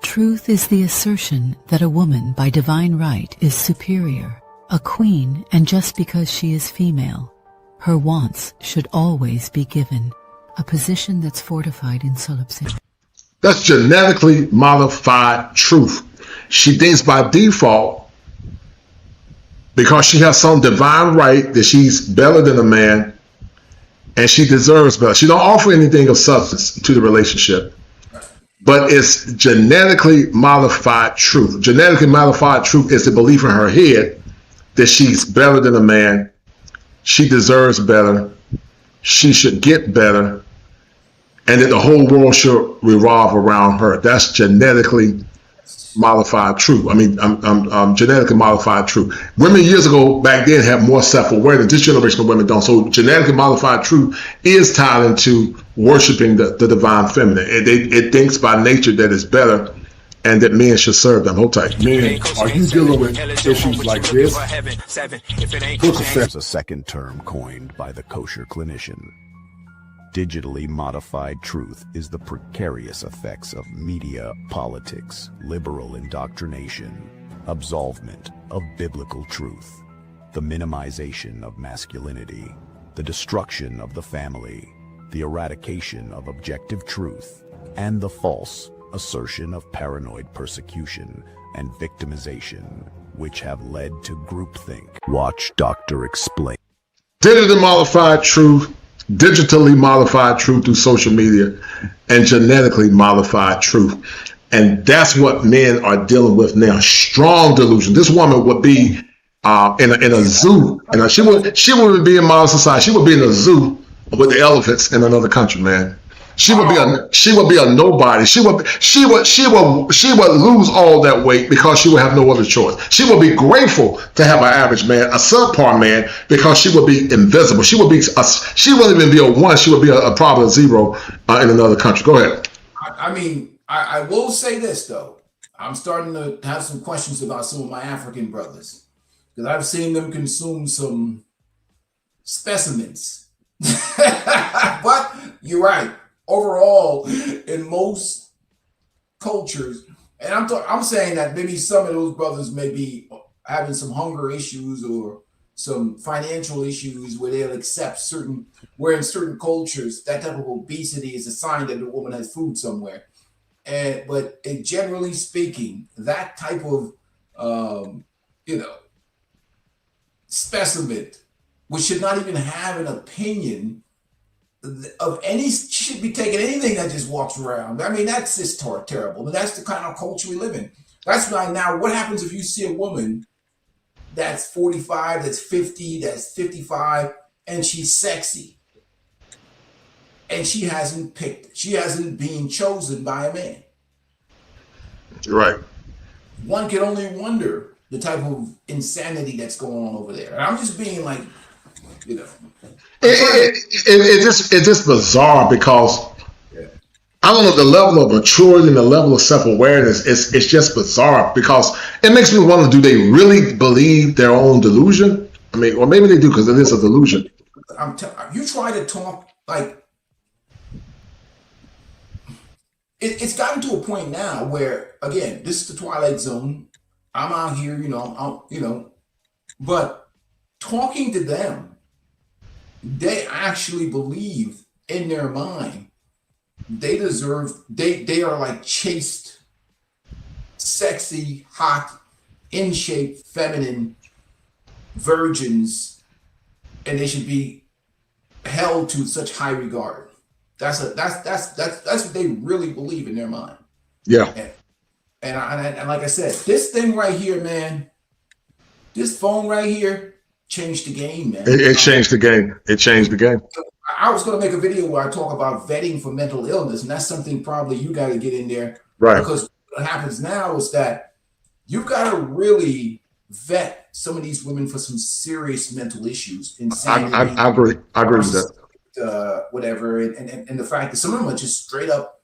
Truth is the assertion that a woman by divine right is superior, a queen, and just because she is female, her wants should always be given, a position that's fortified in solipsism. That's genetically modified truth. She thinks by default, because she has some divine right that she's better than a man, and she deserves better. She don't offer anything of substance to the relationship. But it's genetically modified truth. Genetically modified truth is the belief in her head that she's better than a man. She deserves better. She should get better. And that the whole world should revolve around her. That's genetically modified truth. I mean, genetically modified truth. Women years ago, back then, had more self-awareness. This generation of women don't. So genetically modified truth is tied into worshiping the divine feminine. It thinks by nature that it's better and that men should serve them. Hold tight. Men, are you dealing with issues like this? There's a second term coined by the kosher clinician. Digitally modified truth is the precarious effects of media, politics, liberal indoctrination, absolvement of biblical truth, the minimization of masculinity, the destruction of the family, the eradication of objective truth, and the false assertion of paranoid persecution and victimization, which have led to groupthink. Watch Dr. Explain. Digitally modified truth, digitally modified truth through social media, and genetically modified truth. And that's what men are dealing with now. Strong delusion. This woman would be in a zoo, and she wouldn't be in modern society. She would be in a zoo with the elephants in another country, man. She would be a nobody. She would lose all that weight because she would have no other choice. She would be grateful to have an average man, a subpar man, because she would be invisible. She wouldn't even be a one. She would be a probably a zero in another country. Go ahead. I mean, I will say this though. I'm starting to have some questions about some of my African brothers because I've seen them consume some specimens. But you're right. Overall, in most cultures, and I'm saying that maybe some of those brothers may be having some hunger issues or some financial issues where they'll accept where in certain cultures that type of obesity is a sign that the woman has food somewhere. But generally speaking, that type of specimen, which should not even have an opinion of any, should be taking anything that just walks around. I mean, that's just terrible. But that's the kind of culture we live in. That's why now, what happens if you see a woman that's 45, that's 50, that's 55, and she's sexy, and she hasn't been chosen by a man? Right. One can only wonder the type of insanity that's going on over there. And I'm just being like, It's just bizarre because I don't know, the level of maturity and the level of self-awareness, it's just bizarre because it makes me wonder, do they really believe their own delusion? I mean, or maybe they do because it is a delusion. You try to talk like it's gotten to a point now where, again, this is the Twilight Zone. I'm out here, but talking to them, they actually believe in their mind they deserve, they are like chaste, sexy, hot, in shape, feminine virgins, and they should be held to such high regard. That's what they really believe in their mind. Yeah. And like I said, this thing right here, man, this phone right here changed the game, man. It changed the game. It changed the game. I was going to make a video where I talk about vetting for mental illness, and that's something probably you got to get in there. Right. Because what happens now is that you've got to really vet some of these women for some serious mental issues. Insanity, I agree. I agree with that. Whatever. And the fact that some of them are just straight up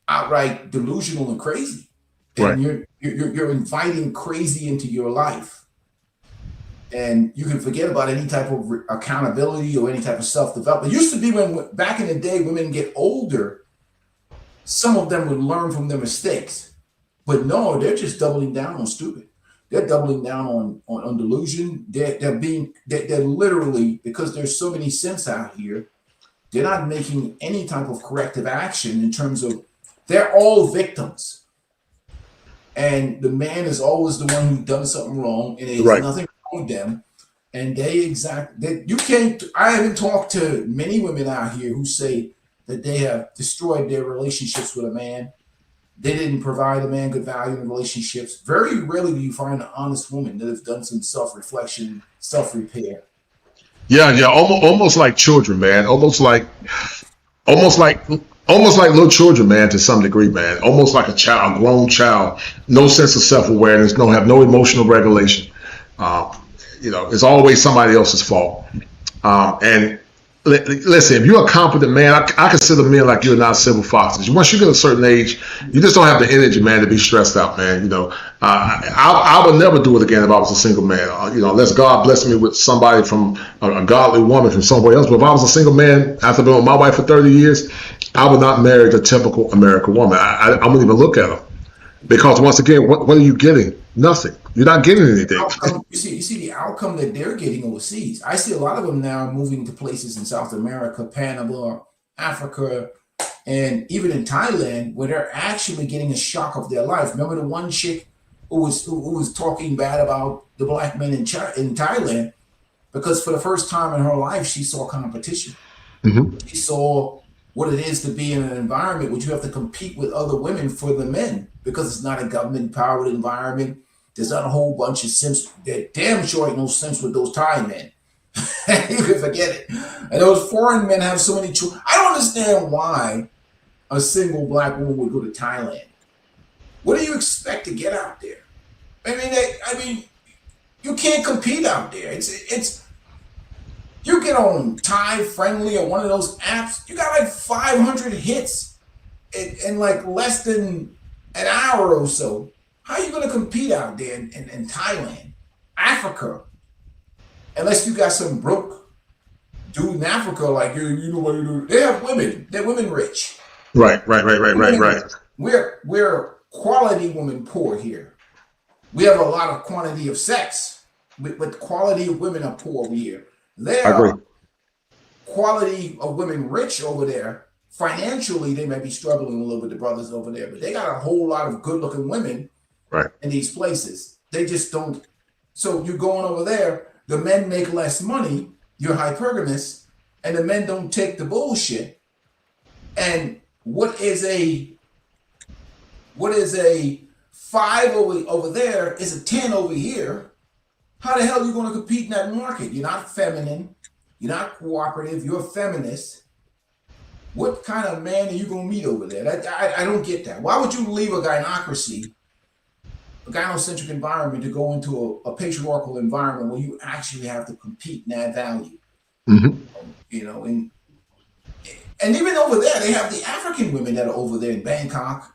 outright delusional and crazy. And Right. you're inviting crazy into your life. And you can forget about any type of accountability or any type of self-development. It used to be when back in the day, women get older, some of them would learn from their mistakes. But no, they're just doubling down on stupid. They're doubling down on delusion. They're literally, because there's so many simps out here, they're not making any type of corrective action in terms of, they're all victims. And the man is always the one who's done something wrong, and there's nothing wrong with them. And I haven't talked to many women out here who say that they have destroyed their relationships with a man. They didn't provide a man good value in relationships. Very rarely do you find an honest woman that has done some self-reflection, self-repair. Yeah. Almost like children, man. Almost like little children, man, to some degree, man. Almost like a grown child. No sense of self-awareness. Have no emotional regulation. It's always somebody else's fault. And listen, if you're a competent man, I consider men like you are not civil foxes. Once you get a certain age, you just don't have the energy, man, to be stressed out, man. I would never do it again if I was a single man. Unless God blessed me with somebody from a godly woman from somewhere else. But if I was a single man after being with my wife for 30 years, I would not marry the typical American woman. I wouldn't even look at her. Because once again, what are you getting? Nothing. You're not getting anything. You see the outcome that they're getting overseas. I see a lot of them now moving to places in South America, Panama, Africa, and even in Thailand, where they're actually getting a shock of their life. Remember the one chick who was talking bad about the black men in Thailand, because for the first time in her life, she saw competition. Mm-hmm. She saw what it is to be in an environment where you have to compete with other women for the men, because it's not a government-powered environment. There's not a whole bunch of simps. There damn sure ain't no simps with those Thai men. You can forget it. And those foreign men have so many children. I don't understand why a single black woman would go to Thailand. What do you expect to get out there? I mean, you can't compete out there. It's you get on Thai Friendly or one of those apps, you got like 500 hits in like less than an hour or so. How are you going to compete out there in Thailand, Africa? Unless you got some broke dude in Africa, like you know what you do. They have women. They're women rich. Right. We're quality women poor here. We have a lot of quantity of sex, but quality of women are poor over here. There are quality of women rich over there. Financially, they may be struggling a little with the brothers over there, but they got a whole lot of good-looking women in these places. They just don't. So you're going over there, the men make less money, you're hypergamous, and the men don't take the bullshit. And what is a 5 over there is a 10 over here. How the hell are you going to compete in that market? You're not feminine. You're not cooperative. You're a feminist. What kind of man are you going to meet over there? I don't get that. Why would you leave a gynocracy, a gynocentric environment, to go into a patriarchal environment where you actually have to compete and add value? Mm-hmm. And even over there, they have the African women that are over there in Bangkok,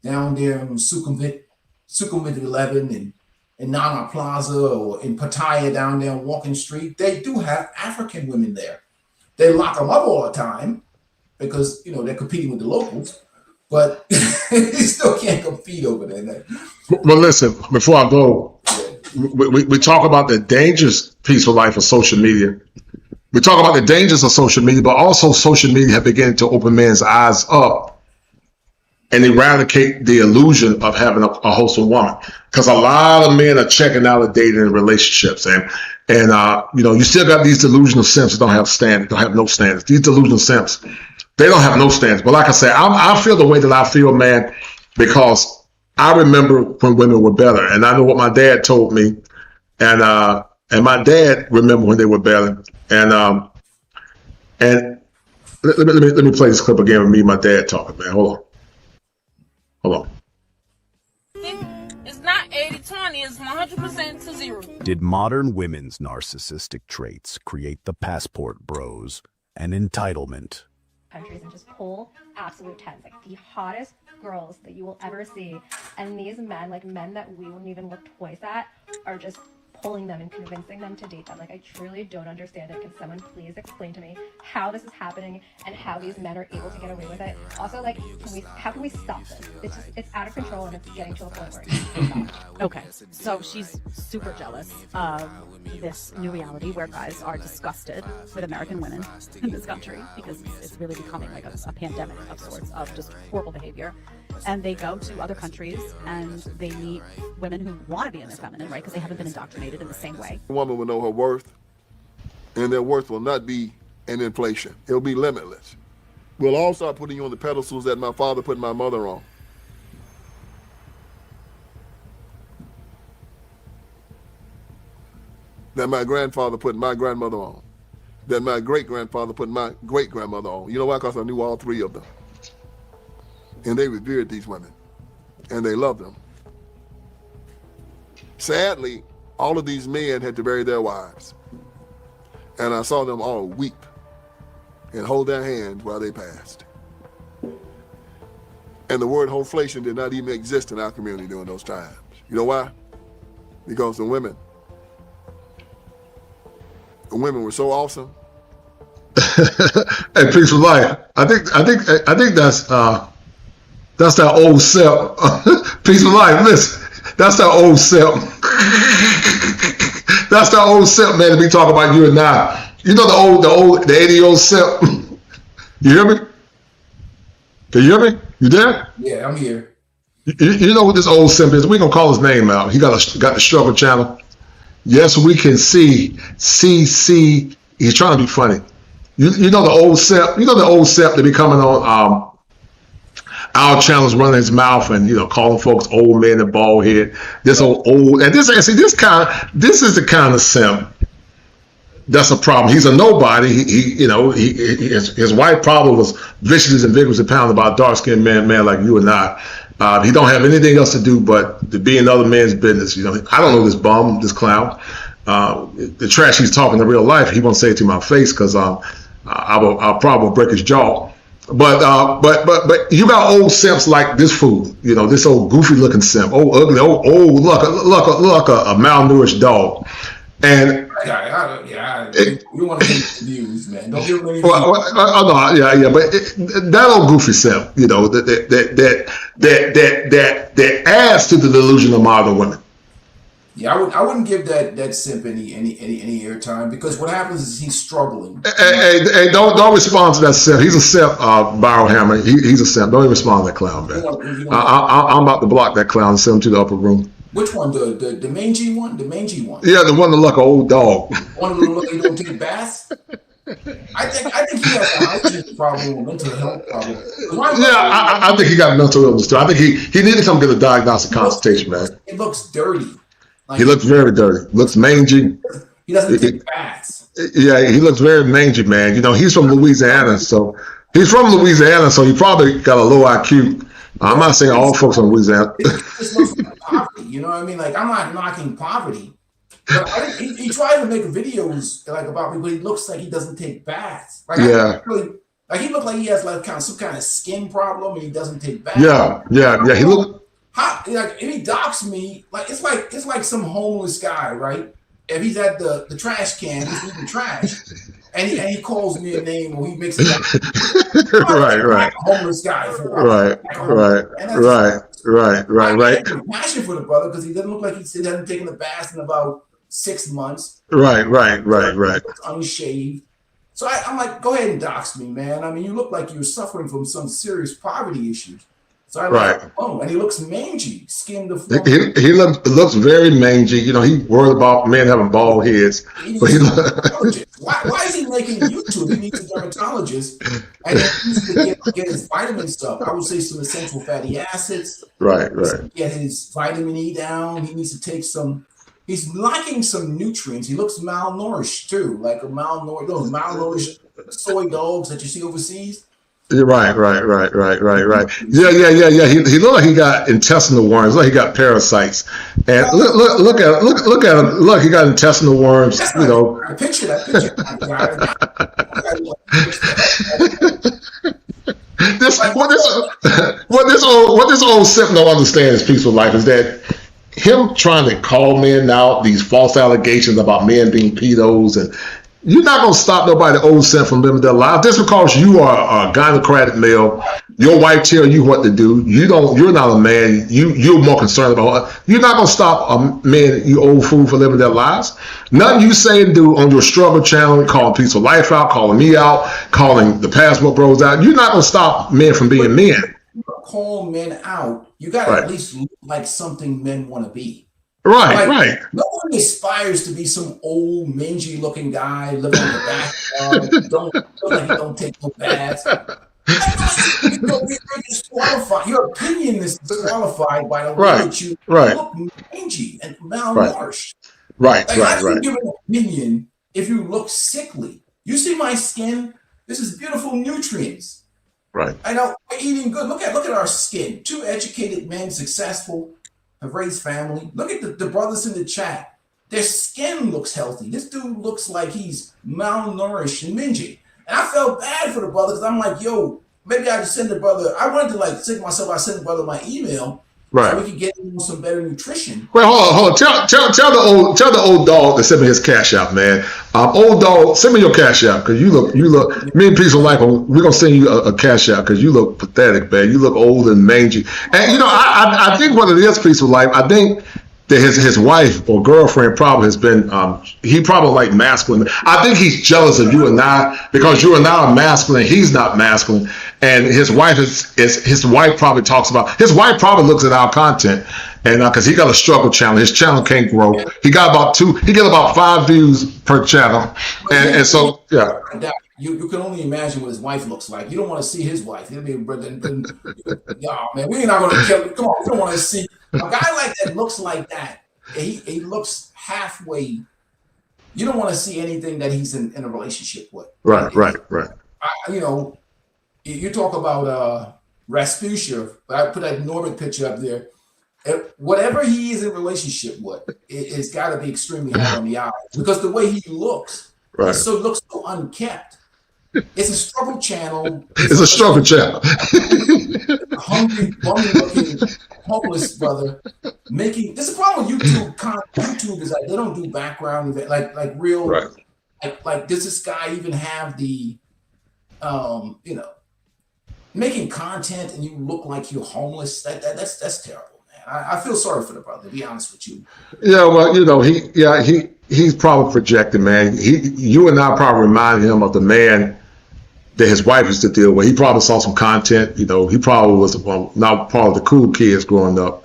down there in Sukhumvit 11 in Nana Plaza, or in Pattaya down there on Walking Street. They do have African women there. They lock them up all the time, because they're competing with the locals, but you still can't compete over there. Well, listen, before I go, we talk about the dangerous peaceful life of social media. We talk about the dangers of social media, but also social media have begun to open men's eyes up and eradicate the illusion of having a wholesome woman. Because a lot of men are checking out of dating and relationships, and you still got these delusional simps that don't have standards, don't have no standards. These delusional simps, they don't have no standards. But like I said, I feel the way that I feel, man, because I remember when women were better, and I know what my dad told me, and my dad remembered when they were better, and let me play this clip again with me and my dad talking, man. Hold on. It's not 80-20, it's 100% to 0. Did modern women's narcissistic traits create the passport bros and entitlement? Countries and just pull absolute tens, like the hottest girls that you will ever see, and these men, like men that we wouldn't even look twice at, are just pulling them and convincing them to date them. Like, I truly don't understand it. Can someone please explain to me how this is happening and how these men are able to get away with it? Also, like, how can we stop this? It's out of control, and it's getting to a point where it's stop. Okay, so she's super jealous of this new reality where guys are disgusted with American women in this country because it's really becoming like a pandemic of sorts of just horrible behavior. And they go to other countries and they meet women who want to be in their feminine, right? Because they haven't been indoctrinated in the same way. A woman will know her worth, and their worth will not be an inflation. It'll be limitless. We'll all start putting you on the pedestals that my father put my mother on. That my grandfather put my grandmother on. That my great-grandfather put my great-grandmother on. You know why? Because I knew all three of them. And they revered these women, and they loved them. Sadly, all of these men had to bury their wives, and I saw them all weep and hold their hands while they passed. And the word "hoflation" did not even exist in our community during those times. You know why? Because the women were so awesome. Hey, peace of life. I think that's that old self. Peace of life. Listen, that's that old self. That's that old self, man, to be talking about you and I. You know the 80-year-old self. You hear me? Can you hear me? You there? Yeah, I'm here. You know what this old simp is? We're gonna call his name out. He got the struggle channel. Yes, we can see. He's trying to be funny. You know the old simp. You know the old simp that be coming on our channels, running his mouth and calling folks old men and bald head. This old and this is the kind of simp that's a problem. He's a nobody. His wife probably was viciously and vigorously pounded by a dark skinned man like you and I. He don't have anything else to do but to be in other men's business. I don't know this bum, this clown. The trash he's talking in real life, he won't say it to my face because I'll probably break his jaw. But you got old simps like this fool, this old goofy looking simp, old ugly, old look a malnourished dog. And you want to get views, man. Don't give me but that old goofy simp, that adds to the delusion of modern women. Yeah, I wouldn't give that simp any airtime because what happens is he's struggling. Hey, don't respond to that simp. He's a simp, Biohammer. He's a simp. Don't even respond to that clown, man. I'm about to block that clown and send him to the upper room. Which one? The mangy one? The mangy one? Yeah, the one that look like an old dog. One of the look like he don't take baths. I think he has a hygiene problem, a mental health problem. Yeah, I think he got mental illness too. I think he need to come get a diagnostic consultation, man. It looks dirty. He looks very dirty. Looks mangy. He doesn't take baths. Yeah, he looks very mangy, man. He's from Louisiana, so he probably got a low IQ. I'm not saying all folks in Louisiana. It's mostly poverty, you know what I mean? Like, I'm not knocking poverty. But he tried to make videos about me, but he looks like he doesn't take baths. Like, yeah. He looked like he has some kind of skin problem and he doesn't take baths. Yeah. He looked. If he docks me, it's like some homeless guy, right? If he's at the trash can, he's eating trash, and he calls me a name, or he makes it right, homeless guy for right, I have compassion for the brother because he doesn't look like he hasn't taken a bath in about 6 months. right, Unshaved. So I'm like, go ahead and dox me, man. I mean, you look like you're suffering from some serious poverty issues. So I like, oh, and he looks mangy, skin to form. He looks very mangy. You know, he worried about men having bald heads. But why is he making YouTube? He needs a dermatologist, and then he needs to get his vitamin stuff. I would say some essential fatty acids. Right. Get his vitamin E down. He needs to take some. He's lacking some nutrients. He looks malnourished too, like those malnourished soy dogs that you see overseas. Right. Yeah. He looked like he got intestinal worms. Like he got parasites. And look at him. Look, he got intestinal worms. You know. I picture that. What this old simp don't understand is Peaceful Life is that him trying to call men out these false allegations about men being pedos, and you're not going to stop nobody old simp from living their life just because you are a gynocratic male. Your wife tell you what to do. You're not a man. You're more concerned about her. You're not going to stop a man, you old fool, for living their lives. Nothing you say and do on your struggle channel, calling Peaceful Life out, calling me out, calling the Passport Bros out. You're not going to stop men from being men. Call men out. You got to at least look like something men want to be. Right. No one aspires to be some old, mangy-looking guy living in the backyard. Don't take no baths. You're disqualified. Your opinion is disqualified by the way that you look mangy and malnourished. Right. How do you give an opinion if you look sickly? You see my skin? This is beautiful nutrients. Right. I know we're eating good. Look at our skin. 2 educated men, successful, have raised family. Look at the brothers in the chat. Their skin looks healthy. This dude looks like he's malnourished and mingy. And I felt bad for the brother because I'm like, yo, maybe I just send the brother. I wanted to like sick myself. I sent the brother my email. So we could get him some better nutrition. Wait, hold on. Tell the old dog to send me his cash out, man. Old dog, send me your cash out because you look. Me and Peaceful Life, we're gonna send you a cash out because you look pathetic, man. You look old and mangy. And you know, I think what it is, Peaceful Life. I think that his wife or girlfriend probably has been. He probably like masculine. I think he's jealous of you and I because you and I are masculine. He's not masculine. And his wife his wife probably talks about, his wife probably looks at our content, and because he got a struggle channel, his channel can't grow. He got about 5 views per channel, and so yeah. You can only imagine what his wife looks like. You don't want to see his wife. He'll be y'all, man. We're not going to kill him. Come on, we don't want to see a guy like that. Looks like that. He looks halfway. You don't want to see anything that he's in a relationship with. Right. You talk about Rasputia. I put that Norbert picture up there. Whatever he is in a relationship with, it's got to be extremely hard on the eyes because the way he looks, looks so unkept. It's a struggle channel. It's a struggle channel. Hungry, bummy-looking, homeless brother making. This is the problem with YouTube. YouTube is like they don't do background like real. Right. Like does this guy even have the, making content and you look like you're homeless? That's terrible, man. I feel sorry for the brother. To be honest with you. Yeah, well, he's probably projecting, man. You and I probably remind him of the man that his wife used to deal with. He probably saw some content. He probably was not part of the cool kids growing up,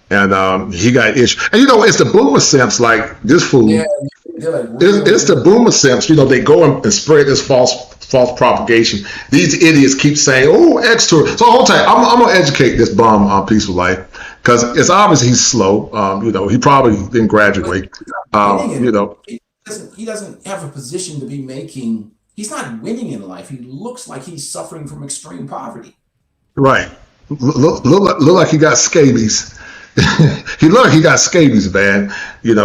and he got issues. And it's the boomer simps like this fool. Yeah, it's the boomer simps. They go and spread this false propagation. These idiots keep saying, "Oh, X-Tour." So hold tight. I'm gonna educate this bum on Peaceful Life because it's obvious he's slow. He probably didn't graduate. He doesn't have a position to be making. He's not winning in life. He looks like he's suffering from extreme poverty. Right. Look like he got scabies. He looked like he got scabies, man. I've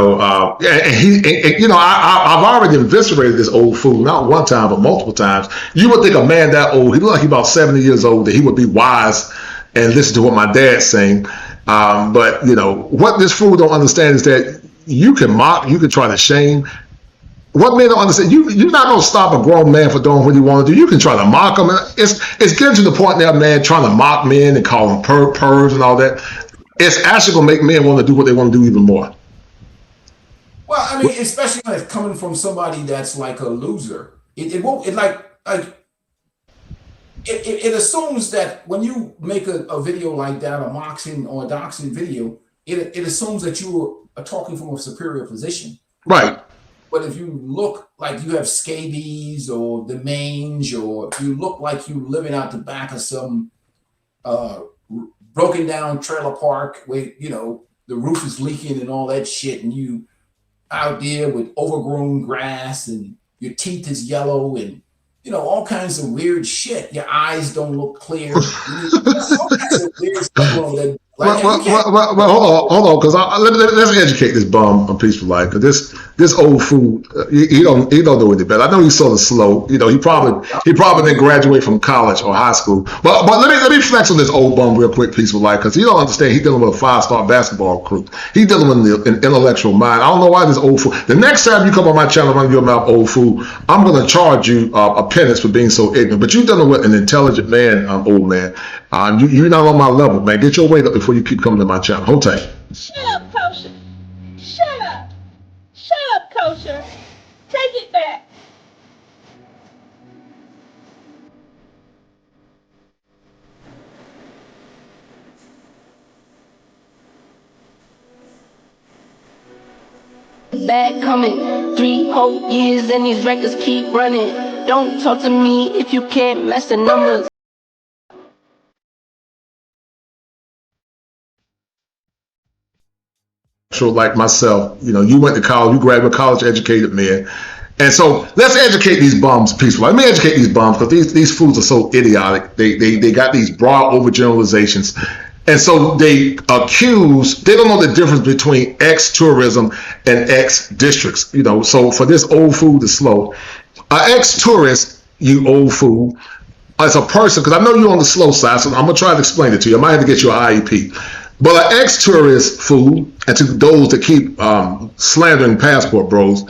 already eviscerated this old fool, not one time, but multiple times. You would think a man that old, he looked like he's about 70 years old, that he would be wise and listen to what my dad's saying. But what this fool don't understand is that you can mock, you can try to shame, what men don't understand, you're not gonna stop a grown man for doing what he want to do. You can try to mock him. It's getting to the point now, man, trying to mock men and call them pervs and all that. It's actually gonna make men want to do what they want to do even more. Well, I mean, especially when it's coming from somebody that's like a loser. It won't. It assumes that when you make a video like that, a moxing or a doxing video, it assumes that you are talking from a superior position. Right. But if you look like you have scabies or the mange, or if you look like you living out the back of some broken down trailer park where, you know, the roof is leaking and all that shit, and you out there with overgrown grass and your teeth is yellow and, you know, all kinds of weird shit. Your eyes don't look clear. All kinds of weird stuff on that. Like, hold on, because let's educate this bum on Peaceful Life. Because this old fool, he don't know any better. I know he's sort of slow. You know, he probably didn't graduate from college or high school. But let me flex on this old bum real quick, Peaceful Life, because he don't understand. He's dealing with a 5-star basketball crew. He's dealing with an intellectual mind. I don't know why this old fool. The next time you come on my channel, run your mouth, old fool, I'm going to charge you a penance for being so ignorant. But you're dealing with an intelligent man, old man. You're not on my level, man. Get your weight up before you keep coming to my channel. Hold tight. Shut up, Kosher. Shut up. Shut up, Kosher. Take it back. Back coming 3 whole years and these records keep running. Don't talk to me if you can't match the numbers. Like myself, you know, you went to college, you graduated, college educated man. And so let's educate these bums peacefully. Let me educate these bums, because these fools are so idiotic. They got these broad overgeneralizations. And so they don't know the difference between ex-tourism and ex-districts. You know, so for this old fool to slow, ex-tourist, you old fool, as a person, because I know you're on the slow side, so I'm going to try to explain it to you. I might have to get you an IEP. But an ex-tourist fool, and to those that keep slandering passport bros,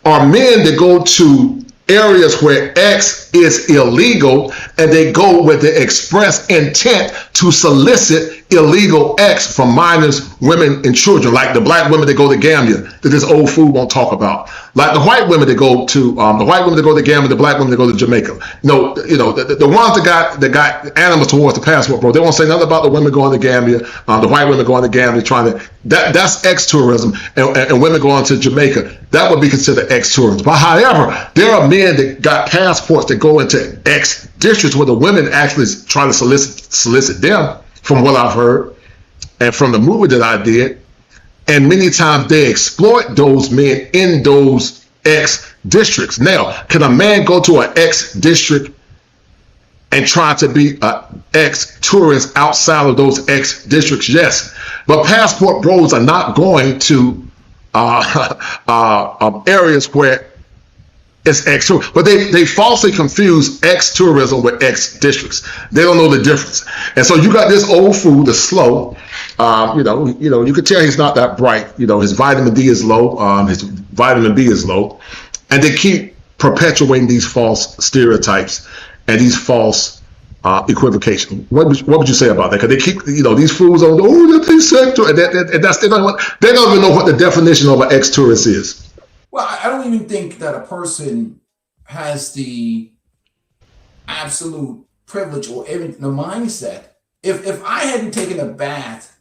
are men that go to areas where X is illegal, and they go with the express intent to solicit illegal X from minors, women, and children, like the black women that go to Gambia that this old fool won't talk about, like the white women that go to Gambia, the black women that go to Jamaica. The ones that got animals towards the passport, bro. They won't say nothing about the women going to Gambia, the white women going to Gambia that's ex-tourism, and women going to Jamaica. That would be considered ex-tourism. But however, there are men that got passports that go into ex-districts where the women actually try to solicit them, from what I've heard and from the movie that I did. And many times they exploit those men in those ex-districts. Now, can a man go to an ex-district and try to be an ex-tourist outside of those ex-districts? Yes. But passport bros are not going to areas where it's ex-tourism. But they falsely confuse ex-tourism with ex-districts. They don't know the difference. And so you got this old fool that's slow. You can tell he's not that bright. You know, his vitamin D is low. His vitamin B is low. And they keep perpetuating these false stereotypes and these false equivocation. What would you say about that? Because they keep, these fools on, they're bisexual, and that's they don't even know what the definition of an ex-tourist is. Well, I don't even think that a person has the absolute privilege or even the mindset. If I hadn't taken a bath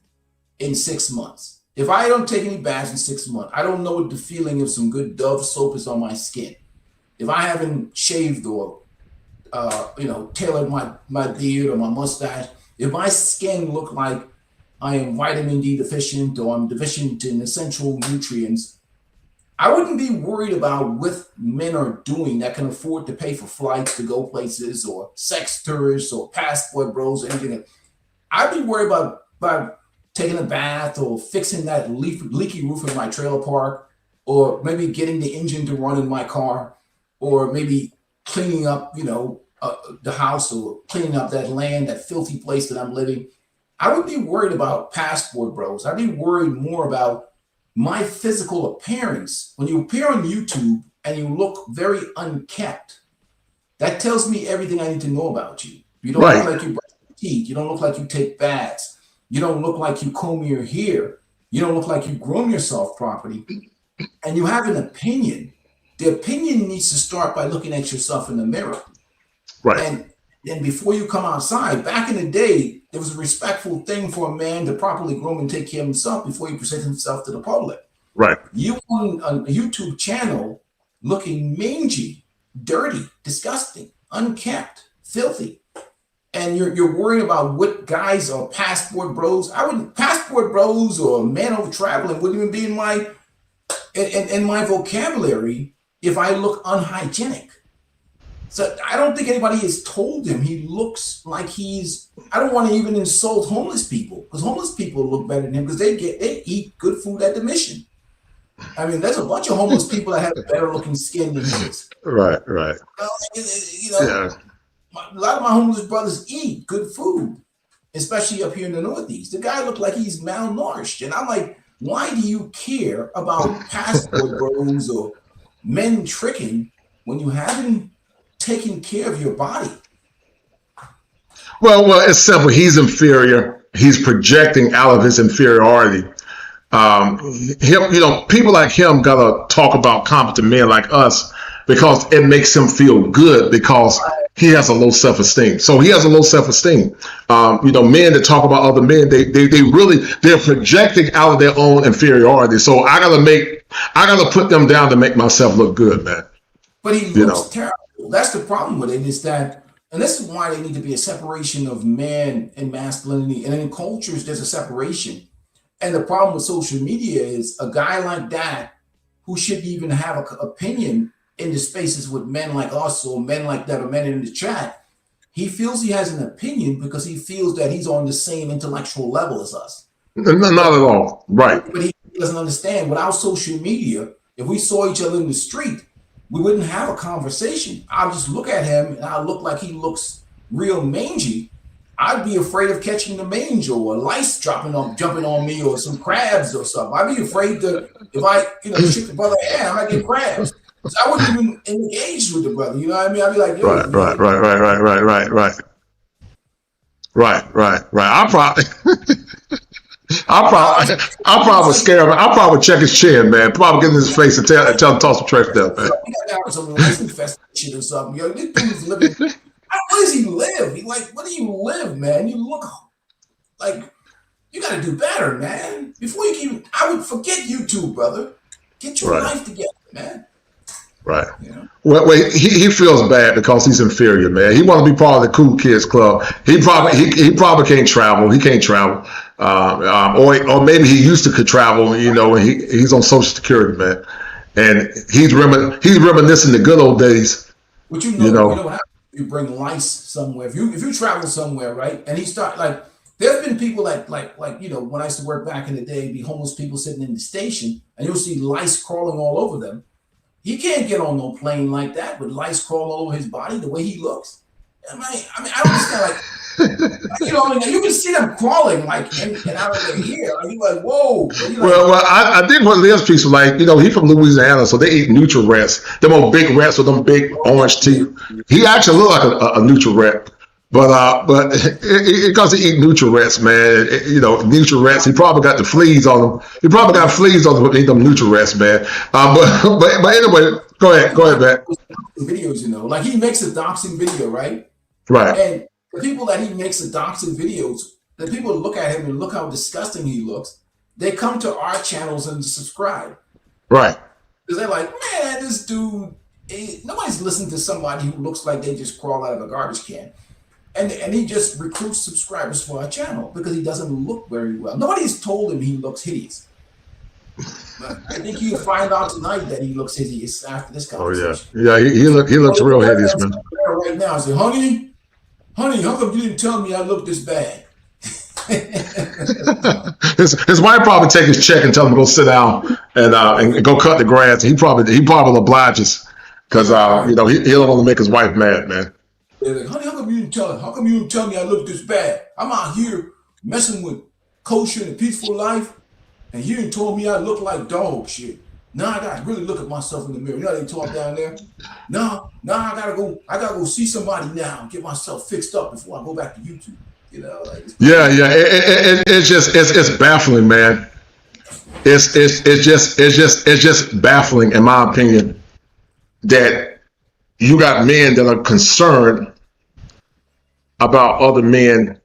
in 6 months, if I don't take any baths in 6 months, I don't know what the feeling of some good Dove soap is on my skin. If I haven't shaved or tailored my beard or my mustache, if my skin look like I am vitamin D deficient or I'm deficient in essential nutrients, I wouldn't be worried about what men are doing that can afford to pay for flights to go places or sex tourists or passport bros or anything. I'd be worried about taking a bath or fixing that leaky roof in my trailer park, or maybe getting the engine to run in my car, or maybe cleaning up, the house, or cleaning up that land, that filthy place that I'm living. I would be worried about passport bros. I'd be worried more about my physical appearance. When you appear on YouTube and you look very unkept, that tells me everything I need to know about you. You don't Right. look like you brush your teeth. You don't look like you take baths. You don't look like you comb your hair. You don't look like you groom yourself properly. And you have an opinion. The opinion needs to start by looking at yourself in the mirror. Right. And then before you come outside, back in the day, there was a respectful thing for a man to properly groom and take care of himself before he presented himself to the public. Right. You on a YouTube channel looking mangy, dirty, disgusting, unkempt, filthy, and you're worried about what guys are passport bros. I wouldn't passport bros or man over traveling wouldn't even be in my vocabulary if I look unhygienic. So I don't think anybody has told him he looks like he's. I don't want to even insult homeless people because homeless people look better than him because they eat good food at the mission. I mean, there's a bunch of homeless people that have better looking skin than his. Right. Right. You know, a lot of my homeless brothers eat good food, especially up here in the Northeast. The guy looked like he's malnourished, and I'm like, why do you care about passport bros or men tricking when you haven't taken care of your body? Well, it's simple. He's inferior. He's projecting out of his inferiority. People like him gotta talk about competent men like us because it makes him feel good because he has a low self-esteem. So he has a low self-esteem. Men that talk about other men, they're projecting out of their own inferiority. So I gotta put them down to make myself look good, man. But he looks terrible. That's the problem with it, is that, and this is why there need to be a separation of man and masculinity. And in cultures, there's a separation. And the problem with social media is a guy like that who shouldn't even have an opinion in the spaces with men like us or men like that or men in the chat. He feels he has an opinion because he feels that he's on the same intellectual level as us. Not at all. Right. But he doesn't understand. Without social media, if we saw each other in the street, we wouldn't have a conversation. I'll just look at him and I'll look like he looks real mangy. I'd be afraid of catching the mange or lice jumping on me or some crabs or something. I'd be afraid that if I, shake the brother hand, I might get crabs. So I wouldn't even engage with the brother. You know what I mean? I'd be like, yo, Right. I'll probably scare him. I'll probably check his chin, man. Probably get in his face and tell him to toss some trash down, man. We got to have some lice infestation or something. Yo, this dude's living. Where does he live? Where do you live, man? You look like you got to do better, man. Before you can, I would forget YouTube, brother. Get your life together, man. Right. Well, he feels bad because he's inferior, man. He wants to be part of the cool kids club. He probably can't travel. He can't travel, or maybe he used to could travel. And he's on Social Security, man, and he's reminiscing the good old days. But you know what happens? You bring lice somewhere. If you travel somewhere, right, and he start there's been people like when I used to work back in the day, be homeless people sitting in the station, and you'll see lice crawling all over them. He can't get on no plane like that with lice crawl all over his body the way he looks. I don't understand. You can see them crawling and out of their hair. You're like, whoa. I think what Liv's piece was like, he from Louisiana, so they eat neutral rats. Them old big rats with them big orange teeth. He actually looked like a neutral rat. But because he eat neutral rats, man, neutral rats, he probably got the fleas on them. He probably got fleas on them with them neutral rats, man. But anyway, go ahead, man. Videos, like he makes a doxing video, right? Right. And the people that he makes the doxing videos, the people look at him and look how disgusting he looks. They come to our channels and subscribe. Right. Because they're like, man, this dude, nobody's listening to somebody who looks like they just crawl out of a garbage can. And he just recruits subscribers for our channel because he doesn't look very well. Nobody's told him he looks hideous. But I think you'll find out tonight that he looks hideous after this conversation. Oh, yeah. Yeah, he looks real hideous, man. Right now, I say, honey, how come you didn't tell me I look this bad? His wife probably take his check and tell him to go sit down and go cut the grass. He probably obliges because he don't want to make his wife mad, man. They're like, honey, how come you didn't tell her? How come you didn't tell me I look this bad? I'm out here messing with kosher and a peaceful life, and you didn't told me I look like dog shit. Now I got to really look at myself in the mirror. You know how they talk down there? No, I gotta go see somebody now and get myself fixed up before I go back to YouTube. You know, like Yeah. It's just baffling, man. It's just baffling, in my opinion, that you got men that are concerned about other men.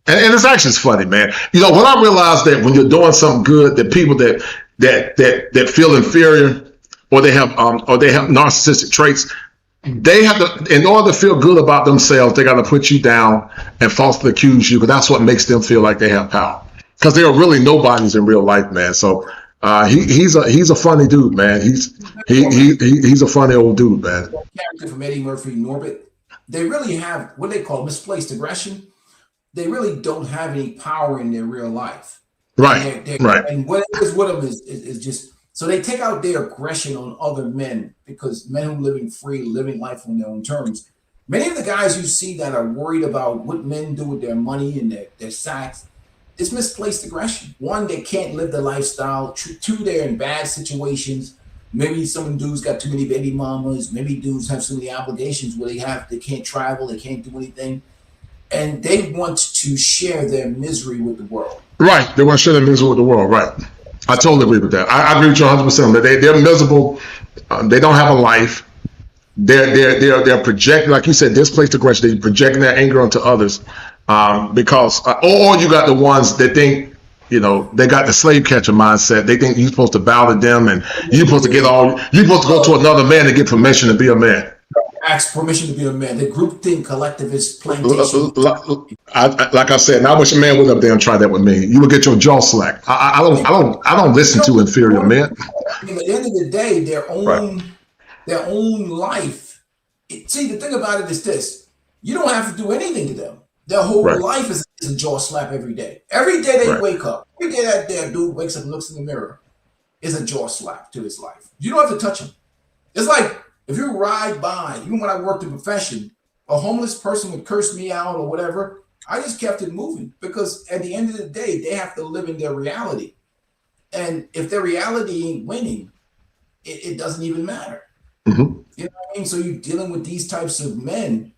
And it's actually funny, man. You know, when I realized that when you're doing something good, that people that feel inferior, or they have narcissistic traits, they have to, in order to feel good about themselves, they got to put you down and falsely accuse you, because that's what makes them feel like they have power. Because they are really nobodies in real life, man. So he's a funny dude, man. He's a funny old dude, man. Character from Eddie Murphy, Norbit. They really have what they call misplaced aggression. They really don't have any power in their real life. Right. Right. And what is with them is just, so they take out their aggression on other men, because men who are living free, living life on their own terms. Many of the guys you see that are worried about what men do with their money and their sacks, it's misplaced aggression. One, they can't live the lifestyle. Two, they're in bad situations. Maybe some dudes got too many baby mamas. Maybe dudes have so many obligations where they can't travel, they can't do anything. And they want to share their misery with the world. Right. They want to share their misery with the world. Right. I totally agree with that. I agree with you 100%. They're miserable. They don't have a life. They're projecting, like you said, displaced aggression. They're projecting their anger onto others, because, or you got the ones that think, you know, they got the slave catcher mindset. They think you're supposed to bow to them, and you're supposed to go to another man to get permission to be a man. Ask permission to be a man. The group think collectivist plantation. Like I said, and I wish a man would up there and try that with me. You would get your jaw slacked. I don't listen to inferior men. At the end of the day, their own life. See, the thing about it is this: you don't have to do anything to them. Their whole life is a jaw slap every day. Every day they wake up. Every day that their dude wakes up and looks in the mirror is a jaw slap to his life. You don't have to touch him. It's like, if you ride by, even when I worked in profession, a homeless person would curse me out or whatever, I just kept it moving, because at the end of the day, they have to live in their reality. And if their reality ain't winning, it doesn't even matter. Mm-hmm. You know what I mean? So you're dealing with these types of men,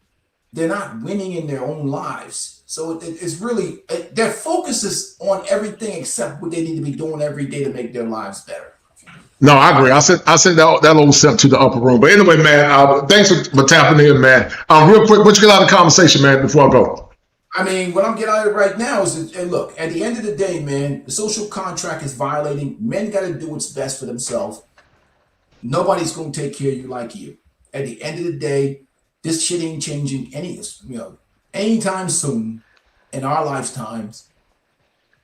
they're not winning in their own lives. So it's really, their focus is on everything except what they need to be doing every day to make their lives better. No, I agree. I sent that old step to the upper room. But anyway, man, thanks for tapping in, man. Real quick, what you get out of the conversation, man, before I go? I mean, what I'm getting out of it right now is that, look, at the end of the day, man, the social contract is violating. Men got to do what's best for themselves. Nobody's going to take care of you like you. At the end of the day, this shit ain't changing anytime soon in our lifetimes.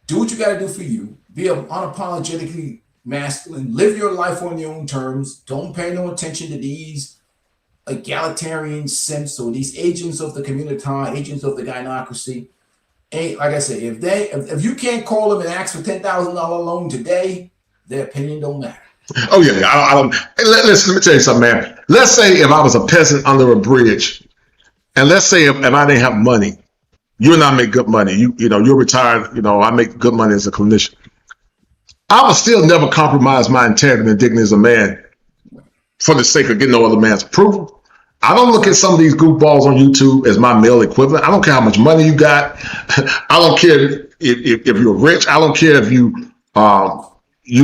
Do what you got to do for you. Be unapologetically masculine. Live your life on your own terms. Don't pay no attention to these egalitarian simps or these agents of the community, agents of the gynocracy. Like I said, if you can't call them and ask for $10,000 loan today, their opinion don't matter. Oh yeah, I don't. Listen, let me tell you something, man. Let's say if I was a peasant under a bridge, and let's say if I didn't have money, you and I make good money. You're retired. I make good money as a clinician. I would still never compromise my integrity and dignity as a man for the sake of getting no other man's approval. I don't look at some of these goofballs on YouTube as my male equivalent. I don't care how much money you got. I don't care if you're rich. I don't care if you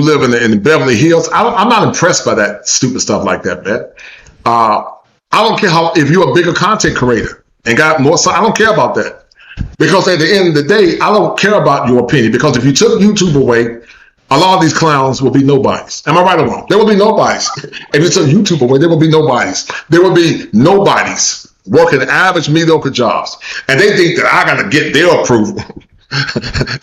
live in the Beverly Hills. I'm not impressed by that stupid stuff like that, man. I don't care if you're a bigger content creator and got more. I don't care about that, because at the end of the day, I don't care about your opinion. Because if you took YouTube away, a lot of these clowns will be nobodies. Am I right or wrong? There will be nobodies. If you took YouTube away, there will be nobodies. There will be nobodies working average, mediocre jobs. And they think that I got to get their approval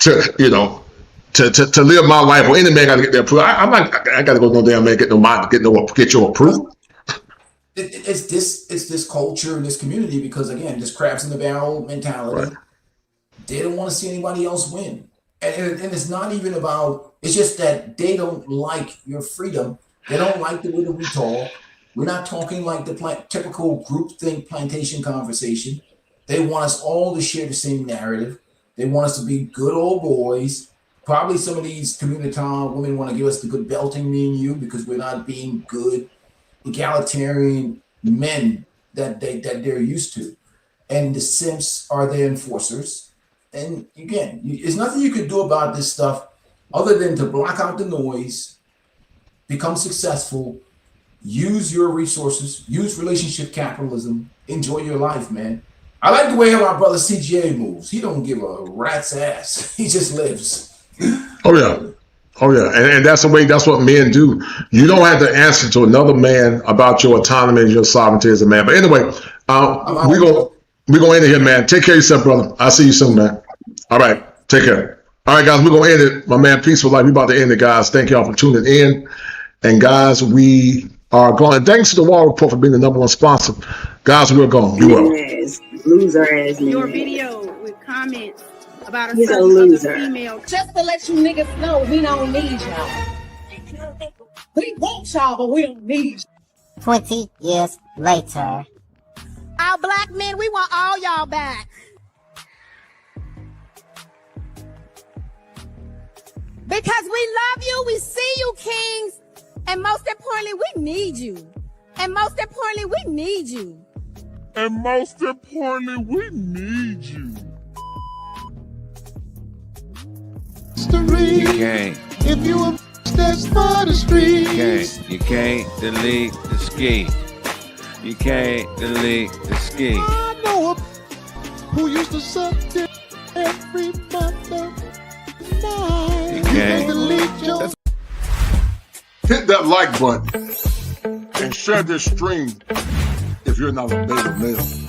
to live my life, or any man got to get their approval. I got to go no damn man get your approval. It's this culture and this community, because again, this crabs in the barrel mentality. Right. They don't want to see anybody else win. And it's not even about, it's just that they don't like your freedom. They don't like the way that we talk. We're not talking like the typical groupthink plantation conversation. They want us all to share the same narrative. They want us to be good old boys, Probably some of these community women want to give us the good belting, me and you, because we're not being good egalitarian men that they're used to. And the simps are the enforcers. And again, there's nothing you can do about this stuff other than to block out the noise, become successful, use your resources, use relationship capitalism, enjoy your life, man. I like the way how our brother CGA moves. He don't give a rat's ass. He just lives. Oh yeah. Oh yeah. And that's the way, that's what men do. You don't have to answer to another man about your autonomy and your sovereignty as a man. But anyway, we're gonna end it here, man. Take care of yourself, brother. I'll see you soon, man. All right. Take care. All right, guys, we're gonna end it. My man, Peaceful Life. We're about to end it, guys. Thank y'all for tuning in. And guys, we are going. Thanks to the Wall Report for being the #1 sponsor. Guys, we're gone. Be well. Loser ass nigga. Your video with comments about He's a certain loser. other female. Just to let you niggas know, we don't need y'all. We want y'all, but we don't need you. 20 years later. Our black men, we want all y'all back. Because we love you, we see you, kings, and most importantly, we need you. And most importantly, we need you. And most importantly, we need you. You can't. If you a that's for the streets. You can't delete the ski. You can't delete the ski. I know a who used to suck dick every month of night. You can't. Delete your Hit that like button and share this stream if you're not a beta male.